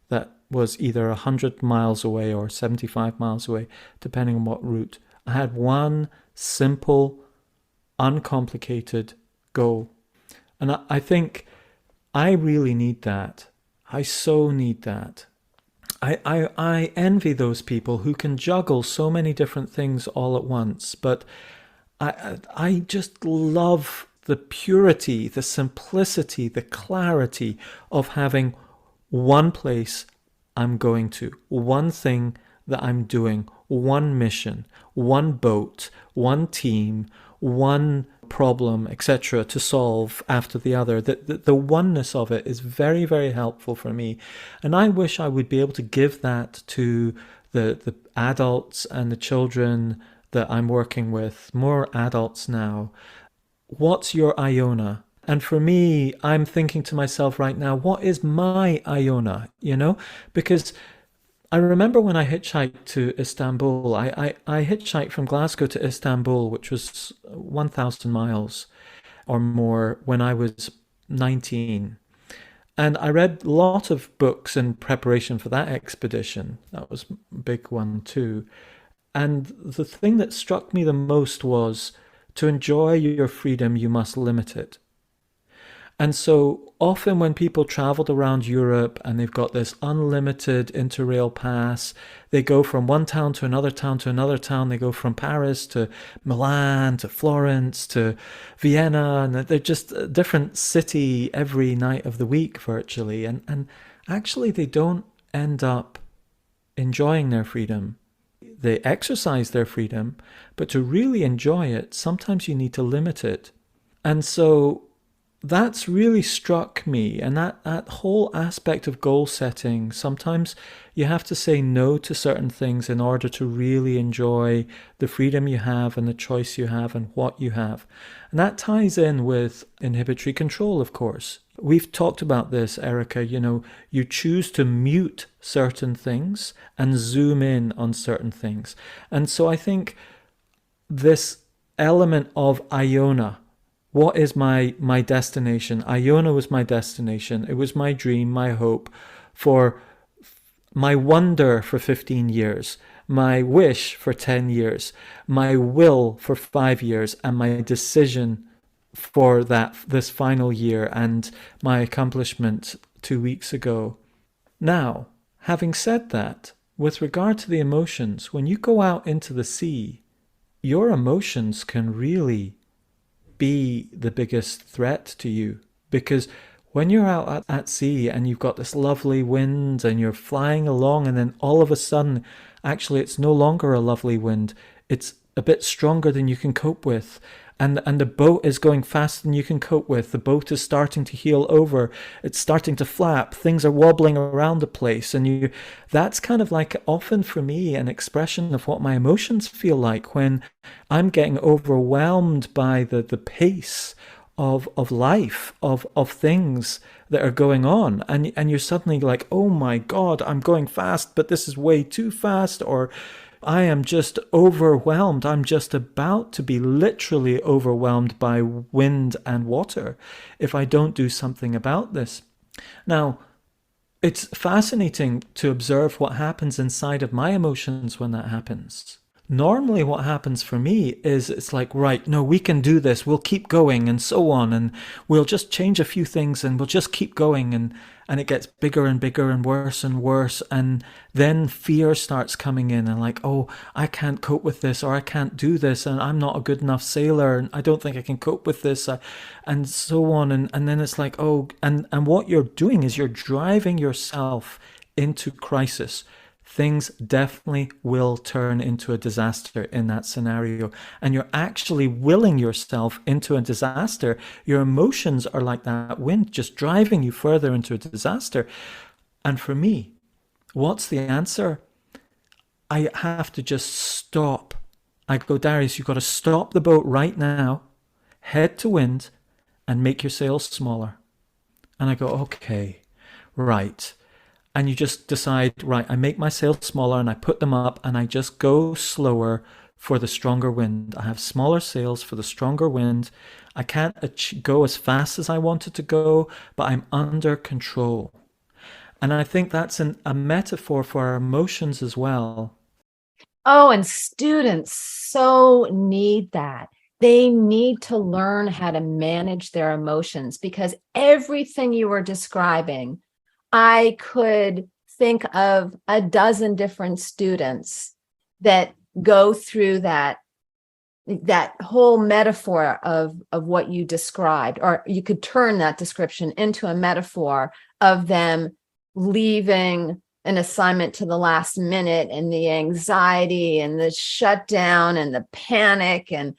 B: that was either 100 miles away or 75 miles away, depending on what route. I had one simple, uncomplicated goal. And I think I really need that. I so need that. I envy those people who can juggle so many different things all at once, but I just love the purity, the simplicity, the clarity of having one place I'm going to, one thing that I'm doing, one mission, one boat, one team, one problem, etc., to solve after the other. The oneness of it is very, very helpful for me. And I wish I would be able to give that to the adults and the children that I'm working with, more adults now. What's your Iona? And for me, I'm thinking to myself right now, what is my Iona? Because I remember when I hitchhiked to Istanbul, I hitchhiked from Glasgow to Istanbul, which was 1,000 miles or more when I was 19. And I read a lot of books in preparation for that expedition. That was a big one too. And the thing that struck me the most was, to enjoy your freedom, you must limit it. And so often when people traveled around Europe and they've got this unlimited interrail pass, they go from one town to another town to another town. They go from Paris to Milan to Florence to Vienna, and they're just a different city every night of the week virtually. And actually they don't end up enjoying their freedom. They exercise their freedom, but to really enjoy it, sometimes you need to limit it. And so that's really struck me. And that whole aspect of goal setting, sometimes you have to say no to certain things in order to really enjoy the freedom you have and the choice you have and what you have. And that ties in with inhibitory control, of course. We've talked about this, Erica. You choose to mute certain things and zoom in on certain things. And so I think this element of Iona, what is my destination? Iona was my destination. It was my dream, my hope, for my wonder for 15 years, my wish for 10 years, my will for 5 years, and my decision for this final year and my accomplishment 2 weeks ago. Now, having said that, with regard to the emotions, when you go out into the sea, your emotions can really be the biggest threat to you, because when you're out at sea and you've got this lovely wind and you're flying along, and then all of a sudden, actually, it's no longer a lovely wind. It's a bit stronger than you can cope with. And the boat is going faster than you can cope with. The boat is starting to heel over. It's starting to flap. Things are wobbling around the place. And that's kind of like, often for me, an expression of what my emotions feel like when I'm getting overwhelmed by the pace of life, of things that are going on. And you're suddenly like, oh my God, I'm going fast, but this is way too fast. Or I am just overwhelmed. I'm just about to be literally overwhelmed by wind and water if I don't do something about this. Now, it's fascinating to observe what happens inside of my emotions when that happens. Normally what happens for me is it's like, right, no, we can do this. We'll keep going and so on. And we'll just change a few things and we'll just keep going. And it gets bigger and bigger and worse and worse. And then fear starts coming in and like, oh, I can't cope with this, or I can't do this. And I'm not a good enough sailor. And I don't think I can cope with this, and so on. And then it's like, oh, and what you're doing is you're driving yourself into crisis. Things definitely will turn into a disaster in that scenario. And you're actually willing yourself into a disaster. Your emotions are like that wind, just driving you further into a disaster. And for me, what's the answer? I have to just stop. I go, Darius, you've got to stop the boat right now, head to wind, and make your sails smaller. And I go, okay, right. And you just decide, right, I make my sails smaller and I put them up and I just go slower for the stronger wind. I have smaller sails for the stronger wind. I can't go as fast as I wanted to go, but I'm under control. And I think that's a metaphor for our emotions as well.
A: Oh, and students so need that. They need to learn how to manage their emotions, because everything you were describing, I could think of a dozen different students that go through that whole metaphor of what you described, or you could turn that description into a metaphor of them leaving an assignment to the last minute, and the anxiety and the shutdown and the panic, and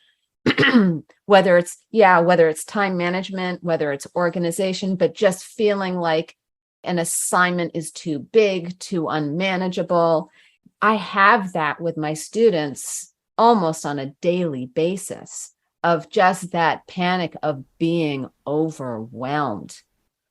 A: whether it's time management, whether it's organization, but just feeling like an assignment is too big, too unmanageable. I have that with my students almost on a daily basis, of just that panic of being overwhelmed.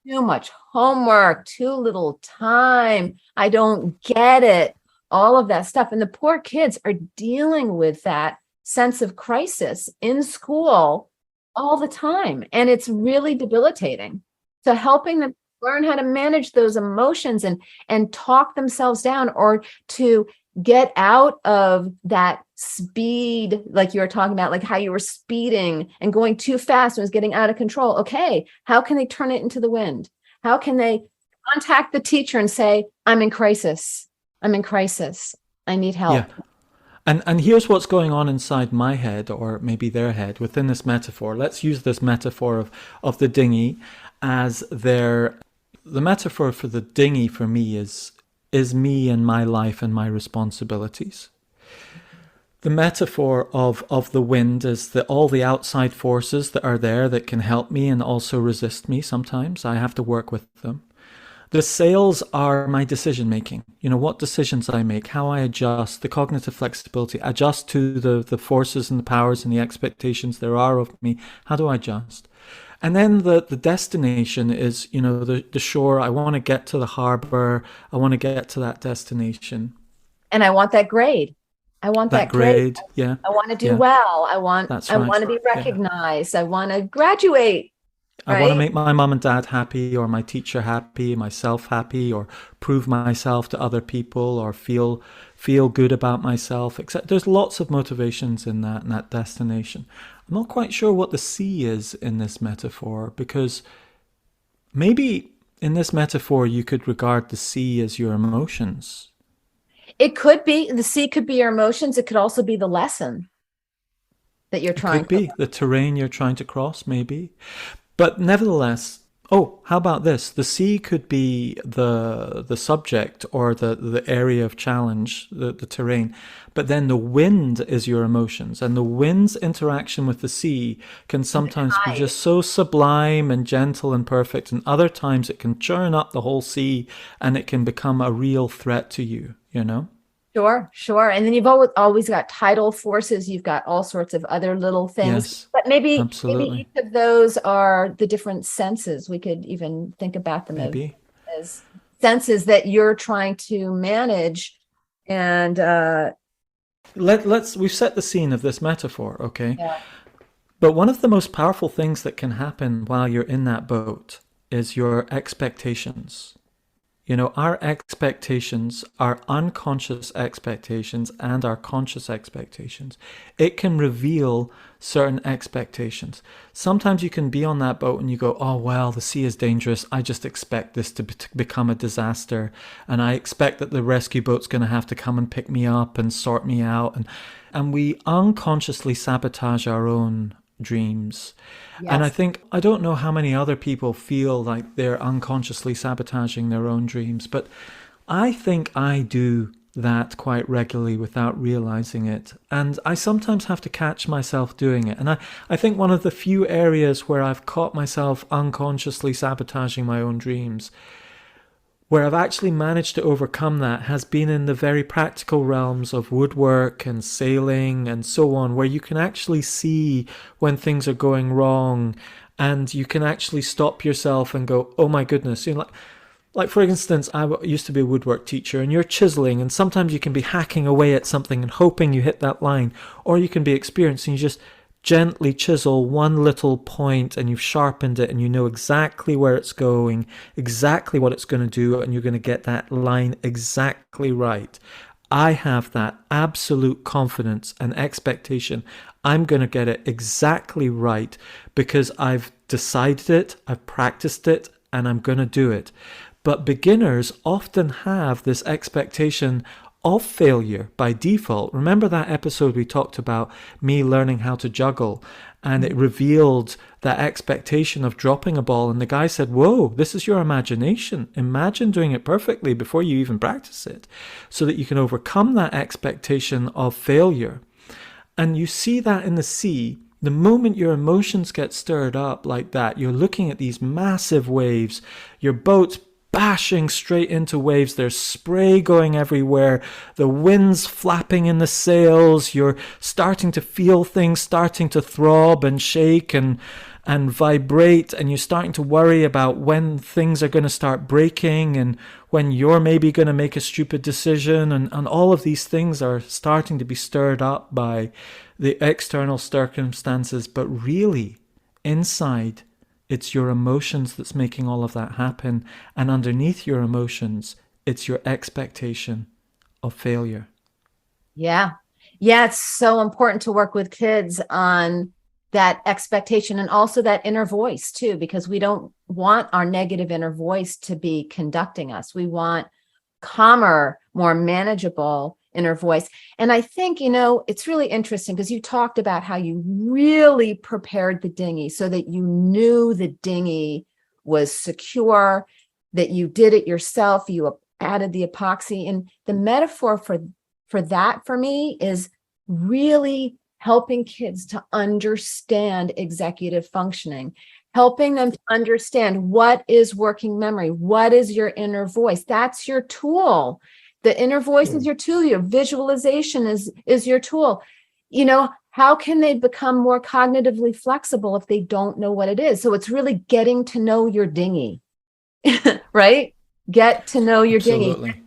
A: Too much homework, too little time. I don't get it. All of that stuff. And the poor kids are dealing with that sense of crisis in school all the time. And it's really debilitating. So helping them learn how to manage those emotions and talk themselves down, or to get out of that speed, like you were talking about, like how you were speeding and going too fast and was getting out of control. Okay, how can they turn it into the wind? How can they contact the teacher and say, I'm in crisis. I'm in crisis. I need help.
B: Yeah. And here's what's going on inside my head, or maybe their head, within this metaphor. Let's use this metaphor of the dinghy as the metaphor for the dinghy for me is me and my life and my responsibilities. The metaphor of the wind is that all the outside forces that are there that can help me and also resist me sometimes. I have to work with them. The sails are my decision making. You know, what decisions I make, how I adjust, the cognitive flexibility, adjust to the forces and the powers and the expectations there are of me. How do I adjust? And then the destination is, you know, the shore. I want to get to the harbor. I want to get to that destination.
A: And I want that grade. I want that grade.
B: Yeah.
A: I want to do well. I want to be recognized. Yeah. I want to graduate.
B: I want to make my mom and dad happy, or my teacher happy, myself happy, or prove myself to other people, or feel good about myself, etc. There's lots of motivations in that destination. I'm not quite sure what the C is in this metaphor, because maybe in this metaphor you could regard the C as your emotions.
A: It could be, the C could be your emotions. It could also be the lesson that you're
B: It
A: trying
B: could
A: to.
B: be the terrain you're trying to cross, maybe. But nevertheless, oh, how about this? The sea could be the subject or the area of challenge, the terrain. But then the wind is your emotions. And the wind's interaction with the sea can sometimes be just so sublime and gentle and perfect. And other times it can churn up the whole sea and it can become a real threat to you, you know?
A: Sure, sure. And then you've always got tidal forces. You've got all sorts of other little things.
B: Yes,
A: But maybe
B: absolutely.
A: each of those are the different senses. We could even think about them
B: Maybe.
A: as senses that you're trying to manage. And
B: We've set the scene of this metaphor, okay?
A: yeah.
B: But one of the most powerful things that can happen while you're in that boat is your expectations. You know, our expectations, our unconscious expectations, and our conscious expectations. It can reveal certain expectations. Sometimes you can be on that boat and you go, oh, well, the sea is dangerous. I just expect this to become a disaster. And I expect that the rescue boat's going to have to come and pick me up and sort me out. And we unconsciously sabotage our own dreams. And
A: Yes.
B: I don't know how many other people feel like they're unconsciously sabotaging their own dreams, but I think I do that quite regularly without realizing it. And I sometimes have to catch myself doing it. And I think one of the few areas where I've caught myself unconsciously sabotaging my own dreams, where I've actually managed to overcome that, has been in the very practical realms of woodwork and sailing and so on, where you can actually see when things are going wrong and you can actually stop yourself and go, oh my goodness. You know, like for instance, I used to be a woodwork teacher, and you're chiseling, and sometimes you can be hacking away at something and hoping you hit that line, or you can be experienced and you just gently chisel one little point and you've sharpened it and you know exactly where it's going, exactly what it's going to do, and you're going to get that line exactly right. I have that absolute confidence and expectation. I'm going to get it exactly right because I've decided it, I've practiced it, and I'm going to do it. But beginners often have this expectation of failure by default. Remember that episode we talked about me learning how to juggle, and it revealed that expectation of dropping a ball, and the guy said, whoa, this is your imagination. Imagine doing it perfectly before you even practice it, so that you can overcome that expectation of failure. And you see that in the sea. The moment your emotions get stirred up like that, you're looking at these massive waves, your boat's bashing straight into waves. There's spray going everywhere. The wind's flapping in the sails. You're starting to feel things starting to throb and shake and vibrate, and you're starting to worry about when things are going to start breaking and when you're maybe going to make a stupid decision, and all of these things are starting to be stirred up by the external circumstances. But really, inside, it's your emotions that's making all of that happen. And underneath your emotions, it's your expectation of failure.
A: Yeah. Yeah. It's so important to work with kids on that expectation and also that inner voice too, because we don't want our negative inner voice to be conducting us. We want calmer, more manageable inner voice. And I think, it's really interesting because you talked about how you really prepared the dinghy so that you knew the dinghy was secure, that you did it yourself, you added the epoxy. And the metaphor for that for me is really helping kids to understand executive functioning, helping them to understand what is working memory, what is your inner voice. That's your tool. The inner voice is your tool. Your visualization is your tool. How can they become more cognitively flexible if they don't know what it is? So it's really getting to know your dinghy, right? Get to know your dinghy.
B: Absolutely.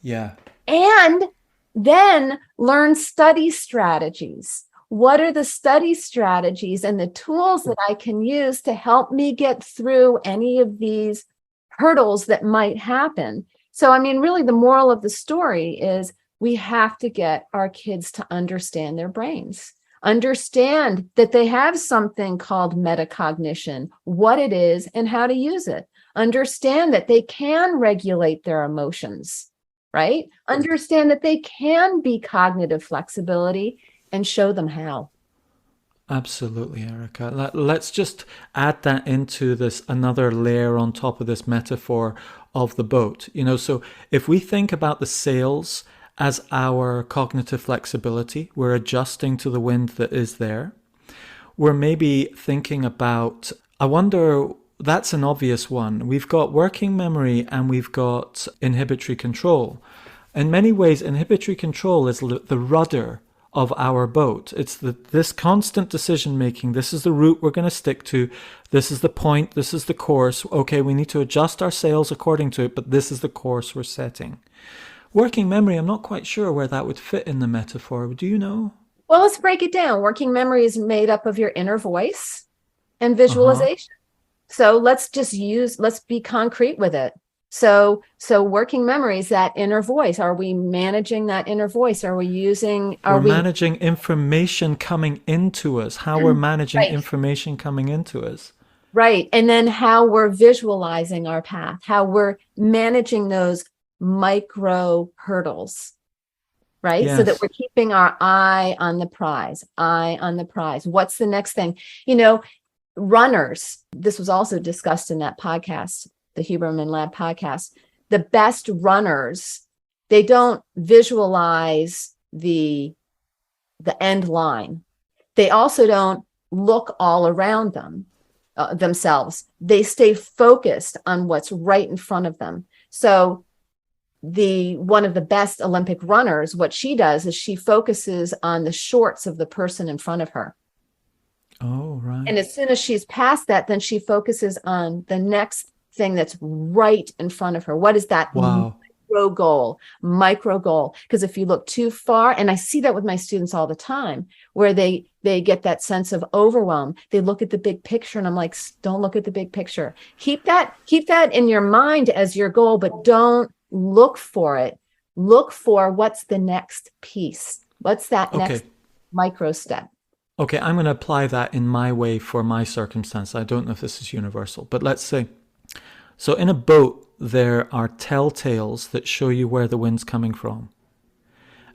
B: Yeah.
A: And then learn study strategies. What are the study strategies and the tools that I can use to help me get through any of these hurdles that might happen? So, really, the moral of the story is we have to get our kids to understand their brains, Understand that they have something called metacognition, what it is and how to use it. Understand that they can regulate their emotions, right? Understand that they can be cognitive flexibility and show them how.
B: Absolutely, Erica. Let's just add that into this another layer on top of this metaphor of the boat. So if we think about the sails as our cognitive flexibility, we're adjusting to the wind that is there. We're maybe thinking about, I wonder, that's an obvious one. We've got working memory and we've got inhibitory control. In many ways, inhibitory control is the rudder of our boat. It's this constant decision making. This is the route we're going to stick to. This is the point. This is the course. Okay, we need to adjust our sails according to it, but this is the course we're setting. Working memory, I'm not quite sure where that would fit in the metaphor. Do you know?
A: Well, let's break it down. Working memory is made up of your inner voice and visualization. So let's be concrete with it. So working memory is that inner voice. Are we managing that inner voice? Are we
B: managing information coming into us, how we're managing information coming into us.
A: Right. And then how we're visualizing our path, how we're managing those micro hurdles, right?
B: Yes.
A: So that we're keeping our eye on the prize. What's the next thing? Runners, this was also discussed in that podcast, the Huberman Lab podcast. The best runners, they don't visualize the end line. They also don't look all around themselves. They stay focused on what's right in front of them. So one of the best Olympic runners, what she does is she focuses on the shorts of the person in front of her.
B: Oh, right.
A: And as soon as she's past that, then she focuses on the next thing that's right in front of her. What is that?
B: Wow.
A: Micro goal. Because if you look too far, and I see that with my students all the time, where they get that sense of overwhelm. They look at the big picture, and I'm like, don't look at the big picture. Keep that in your mind as your goal, but don't look for it. Look for what's the next piece. What's that next micro step?
B: Okay, I'm going to apply that in my way for my circumstance. I don't know if this is universal, but let's say, so in a boat, there are telltales that show you where the wind's coming from.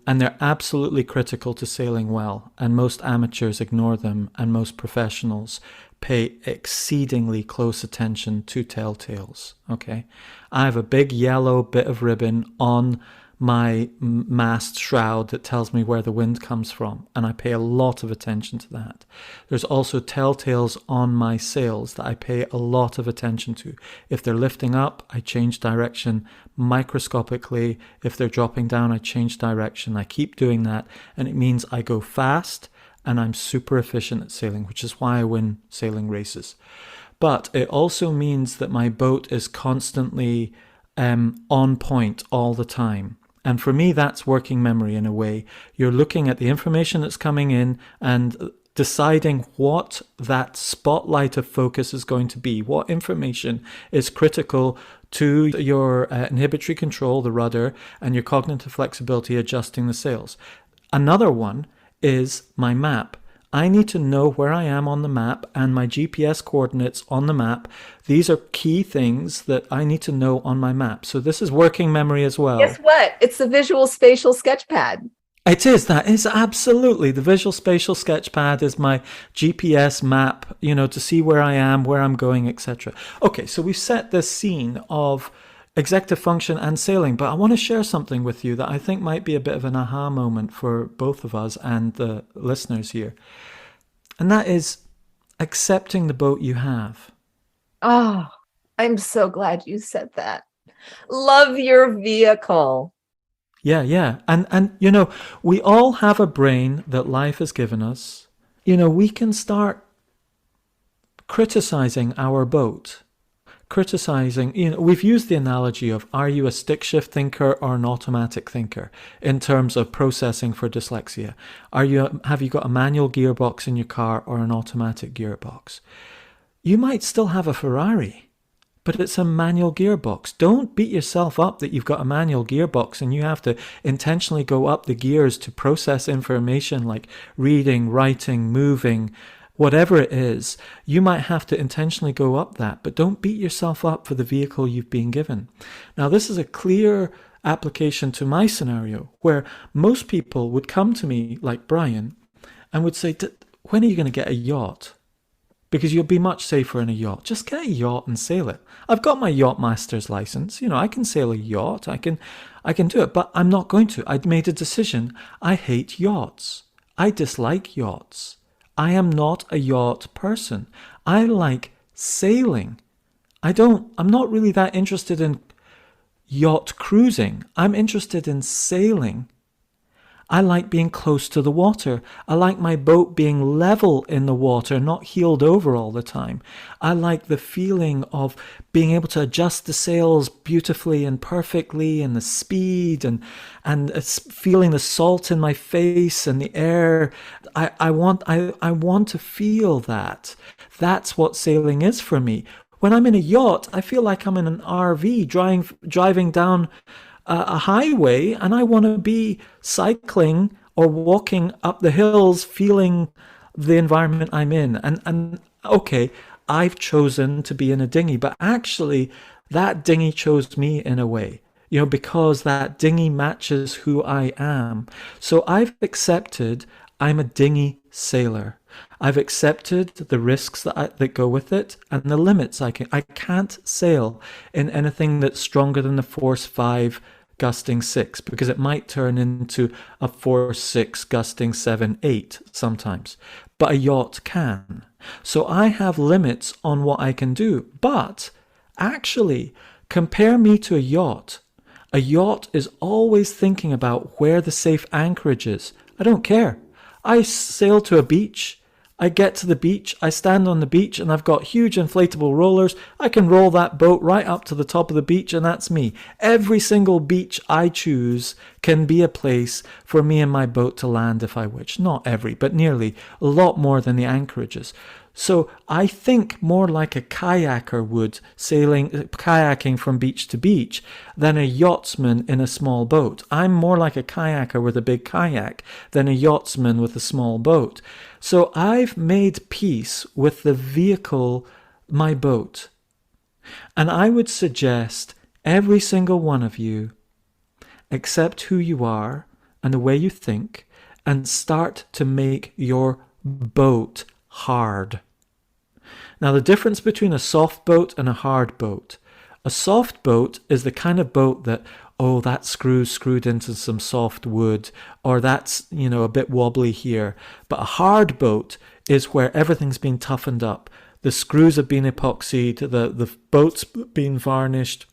B: And they're absolutely critical to sailing well. And most amateurs ignore them, and most professionals pay exceedingly close attention to telltales. Okay, I have a big yellow bit of ribbon on my mast shroud that tells me where the wind comes from, and I pay a lot of attention to that. There's also telltales on my sails that I pay a lot of attention to. If they're lifting up, I change direction microscopically. If they're dropping down, I change direction. I keep doing that, and it means I go fast and I'm super efficient at sailing, which is why I win sailing races. But it also means that my boat is constantly on point all the time. And for me, that's working memory in a way. You're looking at the information that's coming in and deciding what that spotlight of focus is going to be. What information is critical to your inhibitory control, the rudder, and your cognitive flexibility adjusting the sails. Another one is my map. I need to know where I am on the map and my GPS coordinates on the map. These are key things that I need to know on my map. So this is working memory as well.
A: Guess what? It's the visual spatial sketchpad.
B: It is. That is absolutely. The visual spatial sketchpad is my GPS map, to see where I am, where I'm going, etc. Okay, so we've set this scene of executive function and sailing, but I want to share something with you that I think might be a bit of an aha moment for both of us and the listeners here. And that is accepting the boat you have.
A: Oh, I'm so glad you said that. Love your vehicle.
B: Yeah. And we all have a brain that life has given us. We can start criticizing our boat. We've used the analogy of, are you a stick shift thinker or an automatic thinker in terms of processing for dyslexia? Have you got a manual gearbox in your car or an automatic gearbox? You might still have a Ferrari, but it's a manual gearbox. Don't beat yourself up that you've got a manual gearbox and you have to intentionally go up the gears to process information like reading, writing, moving, whatever it is. You might have to intentionally go up that, but don't beat yourself up for the vehicle you've been given. Now, this is a clear application to my scenario where most people would come to me like Brian and would say, when are you going to get a yacht? Because you'll be much safer in a yacht. Just get a yacht and sail it. I've got my yacht master's license. I can sail a yacht. I can do it, but I'm not going to. I'd made a decision. I hate yachts. I dislike yachts. I am not a yacht person. I like sailing. I'm not really that interested in yacht cruising. I'm interested in sailing. I like being close to the water. I like my boat being level in the water, not heeled over all the time. I like the feeling of being able to adjust the sails beautifully and perfectly, and the speed and feeling the salt in my face and the air. I want to feel that. That's what sailing is for me. When I'm in a yacht, I feel like I'm in an RV driving down a highway, and I want to be cycling or walking up the hills, feeling the environment I'm in. And okay, I've chosen to be in a dinghy, but actually that dinghy chose me in a way, because that dinghy matches who I am. So I've accepted I'm a dinghy sailor. I've accepted the risks that go with it and the limits. I can't sail in anything that's stronger than the force 5 gusting 6, because it might turn into a force 6 gusting 7, 8 sometimes. But a yacht can. So I have limits on what I can do. But actually, compare me to a yacht. A yacht is always thinking about where the safe anchorage is. I don't care. I sail to a beach. I get to the beach, I stand on the beach, and I've got huge inflatable rollers. I can roll that boat right up to the top of the beach, and that's me. Every single beach I choose can be a place for me and my boat to land if I wish. Not every, but nearly. A lot more than the anchorages. So I think more like a kayaker would, kayaking from beach to beach, than a yachtsman in a small boat. I'm more like a kayaker with a big kayak than a yachtsman with a small boat. So I've made peace with the vehicle, my boat. And I would suggest every single one of you accept who you are and the way you think, and start to make your boat hard. Now, the difference between a soft boat and a hard boat. A soft boat is the kind of boat that, that screw's screwed into some soft wood, or that's, a bit wobbly here. But a hard boat is where everything's been toughened up. The screws have been epoxied, the boat's been varnished.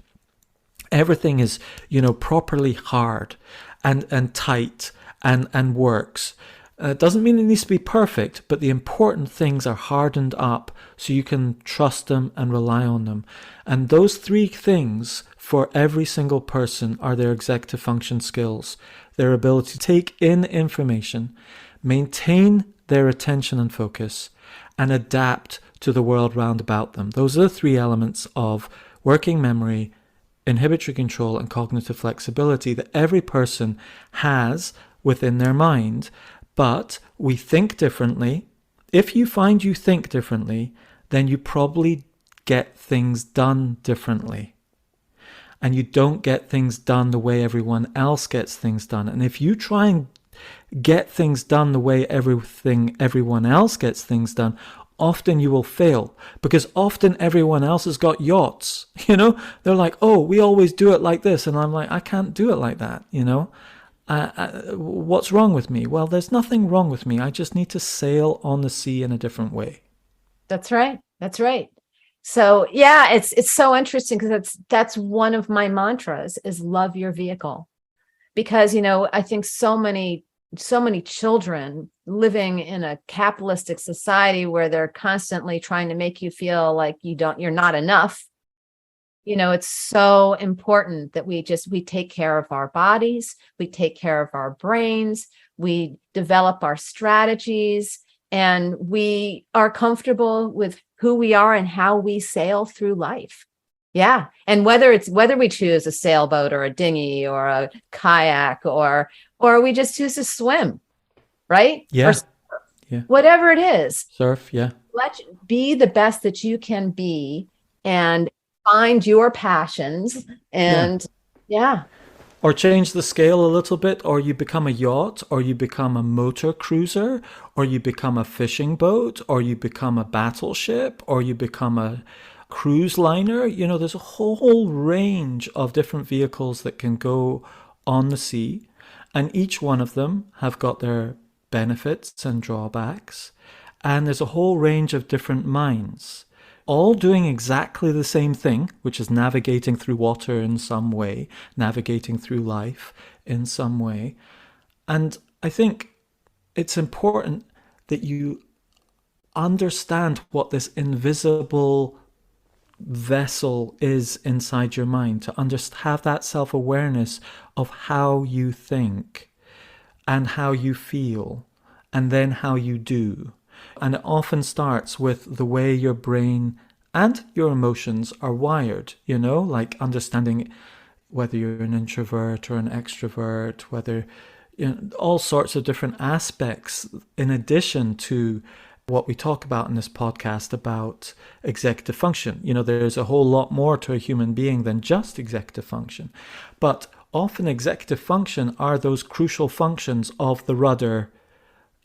B: Everything is, properly hard and tight and works. It doesn't mean it needs to be perfect, but the important things are hardened up so you can trust them and rely on them. And those 3 things for every single person are their executive function skills, their ability to take in information, maintain their attention and focus, and adapt to the world round about them. Those are the 3 elements of working memory, inhibitory control, and cognitive flexibility that every person has within their mind. But we think differently. If you find you think differently, then you probably get things done differently. And you don't get things done the way everyone else gets things done. And if you try and get things done the way everyone else gets things done, often you will fail, because often everyone else has got yachts. They're like, we always do it like this. And I'm like, I can't do it like that, what's wrong with me? Well, there's nothing wrong with me. I just need to sail on the sea in a different way.
A: That's right. That's right. So yeah, it's so interesting, because that's one of my mantras is love your vehicle. Because, I think so many children living in a capitalistic society where they're constantly trying to make you feel like you're not enough. It's so important that we take care of our bodies, we take care of our brains, we develop our strategies, and we are comfortable with who we are and how we sail through life. Yeah. And whether we choose a sailboat or a dinghy or a kayak or we just choose to swim, right? Or
B: Yeah. Yeah.
A: whatever it is,
B: Surf. Yeah.
A: let be the best that you can be and find your passions.
B: Yeah.
A: And yeah.
B: Or change the scale a little bit, or you become a yacht, or you become a motor cruiser, or you become a fishing boat, or you become a battleship, or you become a cruise liner. You know, there's a whole range of different vehicles that can go on the sea, and each one of them have got their benefits and drawbacks. And there's a whole range of different minds, all doing exactly the same thing, which is navigating through water in some way, navigating through life in some way. And I think it's important that you understand what this invisible vessel is inside your mind, to have that self-awareness of how you think and how you feel and then how you do. And it often starts with the way your brain and your emotions are wired, you know, like understanding whether you're an introvert or an extrovert, whether, you know, all sorts of different aspects in addition to what we talk about in this podcast about executive function. You know, there's a whole lot more to a human being than just executive function. But often executive function are those crucial functions of the rudder,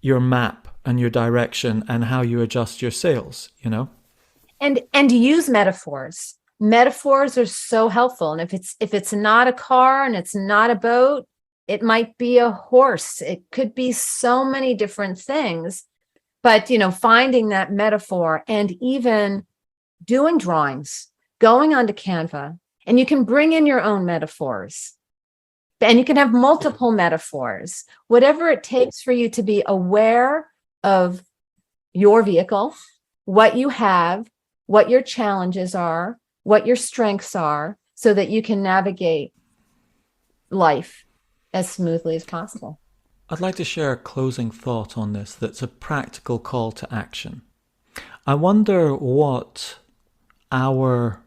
B: your map and your direction and how you adjust your sails, you know?
A: And use metaphors. Metaphors are so helpful. And if it's not a car and it's not a boat, it might be a horse. It could be so many different things. But, you know, finding that metaphor and even doing drawings, going onto Canva, and you can bring in your own metaphors. And you can have multiple metaphors, whatever it takes for you to be aware of your vehicle, what you have, what your challenges are, what your strengths are, so that you can navigate life as smoothly as possible.
B: I'd like to share a closing thought on this that's a practical call to action. I wonder what our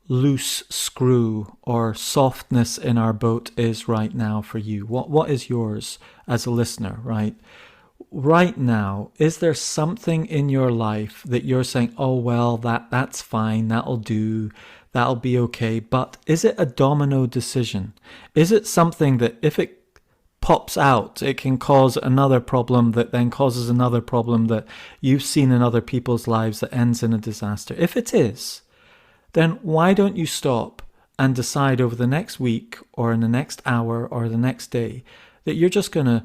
B: loose screw or softness in our boat is right now for you. What is yours as a listener, right? Right now, is there something in your life that you're saying, oh, well, that's fine, that'll do, that'll be okay, but is it a domino decision? Is it something that if it pops out, it can cause another problem that then causes another problem that you've seen in other people's lives that ends in a disaster? If it is, then why don't you stop and decide over the next week or in the next hour or the next day that you're just going to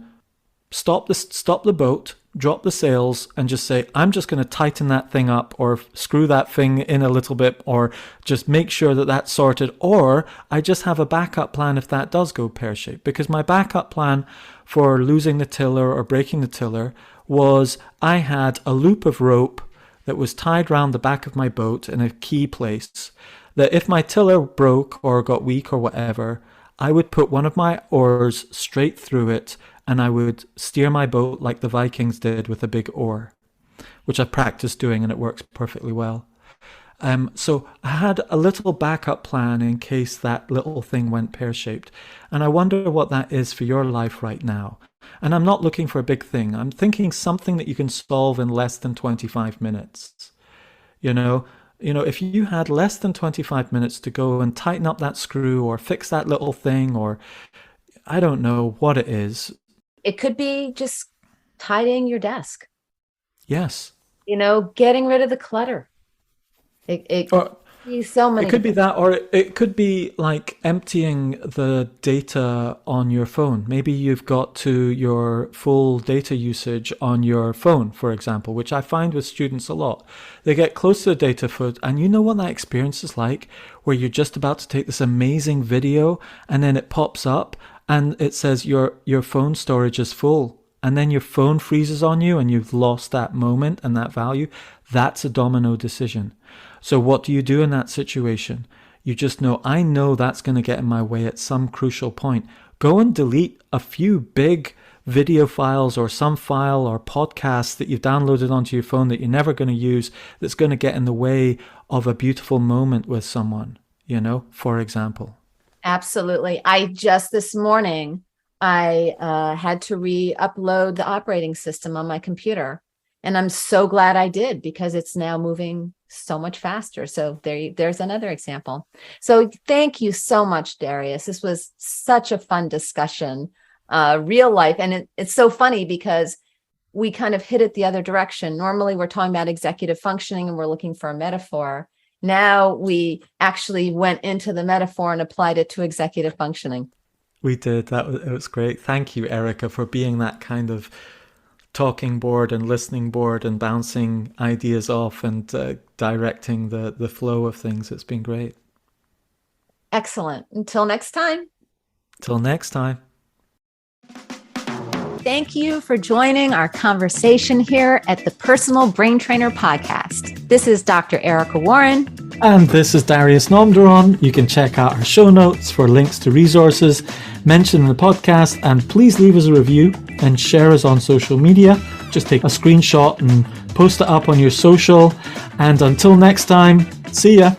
B: stop the boat, drop the sails, and just say, I'm just going to tighten that thing up or screw that thing in a little bit or just make sure that that's sorted. Or I just have a backup plan if that does go pear-shaped. Because my backup plan for losing the tiller or breaking the tiller was I had a loop of rope that was tied around the back of my boat in a key place, that if my tiller broke or got weak or whatever, I would put one of my oars straight through it and I would steer my boat like the Vikings did with a big oar, which I've practiced doing and it works perfectly well. So I had a little backup plan in case that little thing went pear-shaped. And I wonder what that is for your life right now. And I'm not looking for a big thing. I'm thinking something that you can solve in less than 25 minutes. You know, if you had less than 25 minutes to go and tighten up that screw or fix that little thing, or I don't know what it is.
A: It could be just tidying your desk.
B: Yes.
A: You know, getting rid of the clutter. It could be so many.
B: It could be that, or it could be like emptying the data on your phone. Maybe you've got to your full data usage on your phone, for example, which I find with students a lot. They get close to the data foot, and you know what that experience is like, where you're just about to take this amazing video, and then it pops up, and it says your phone storage is full. And then your phone freezes on you and you've lost that moment and that value. That's a domino decision. So what do you do in that situation? You just know, I know that's going to get in my way at some crucial point. Go and delete a few big video files or some file or podcasts that you've downloaded onto your phone that you're never going to use, that's going to get in the way of a beautiful moment with someone. for example.
A: Absolutely. This morning, I had to re-upload the operating system on my computer. And I'm so glad I did, because it's now moving so much faster. So there's another example. So thank you so much, Darius. This was such a fun discussion, real life. And it's so funny because we kind of hit it the other direction. Normally we're talking about executive functioning and we're looking for a metaphor. Now we actually went into the metaphor and applied it to executive functioning.
B: We did. It was great. Thank you, Erica, for being that kind of talking board and listening board and bouncing ideas off and directing the flow of things. It's been great.
A: Excellent. Until next time.
B: Till next time.
A: Thank you for joining our conversation here at the Personal Brain Trainer Podcast. This is Dr. Erica Warren.
B: And this is Darius Nomderon. You can check out our show notes for links to resources mentioned in the podcast. And please leave us a review and share us on social media. Just take a screenshot and post it up on your social. And until next time, see ya.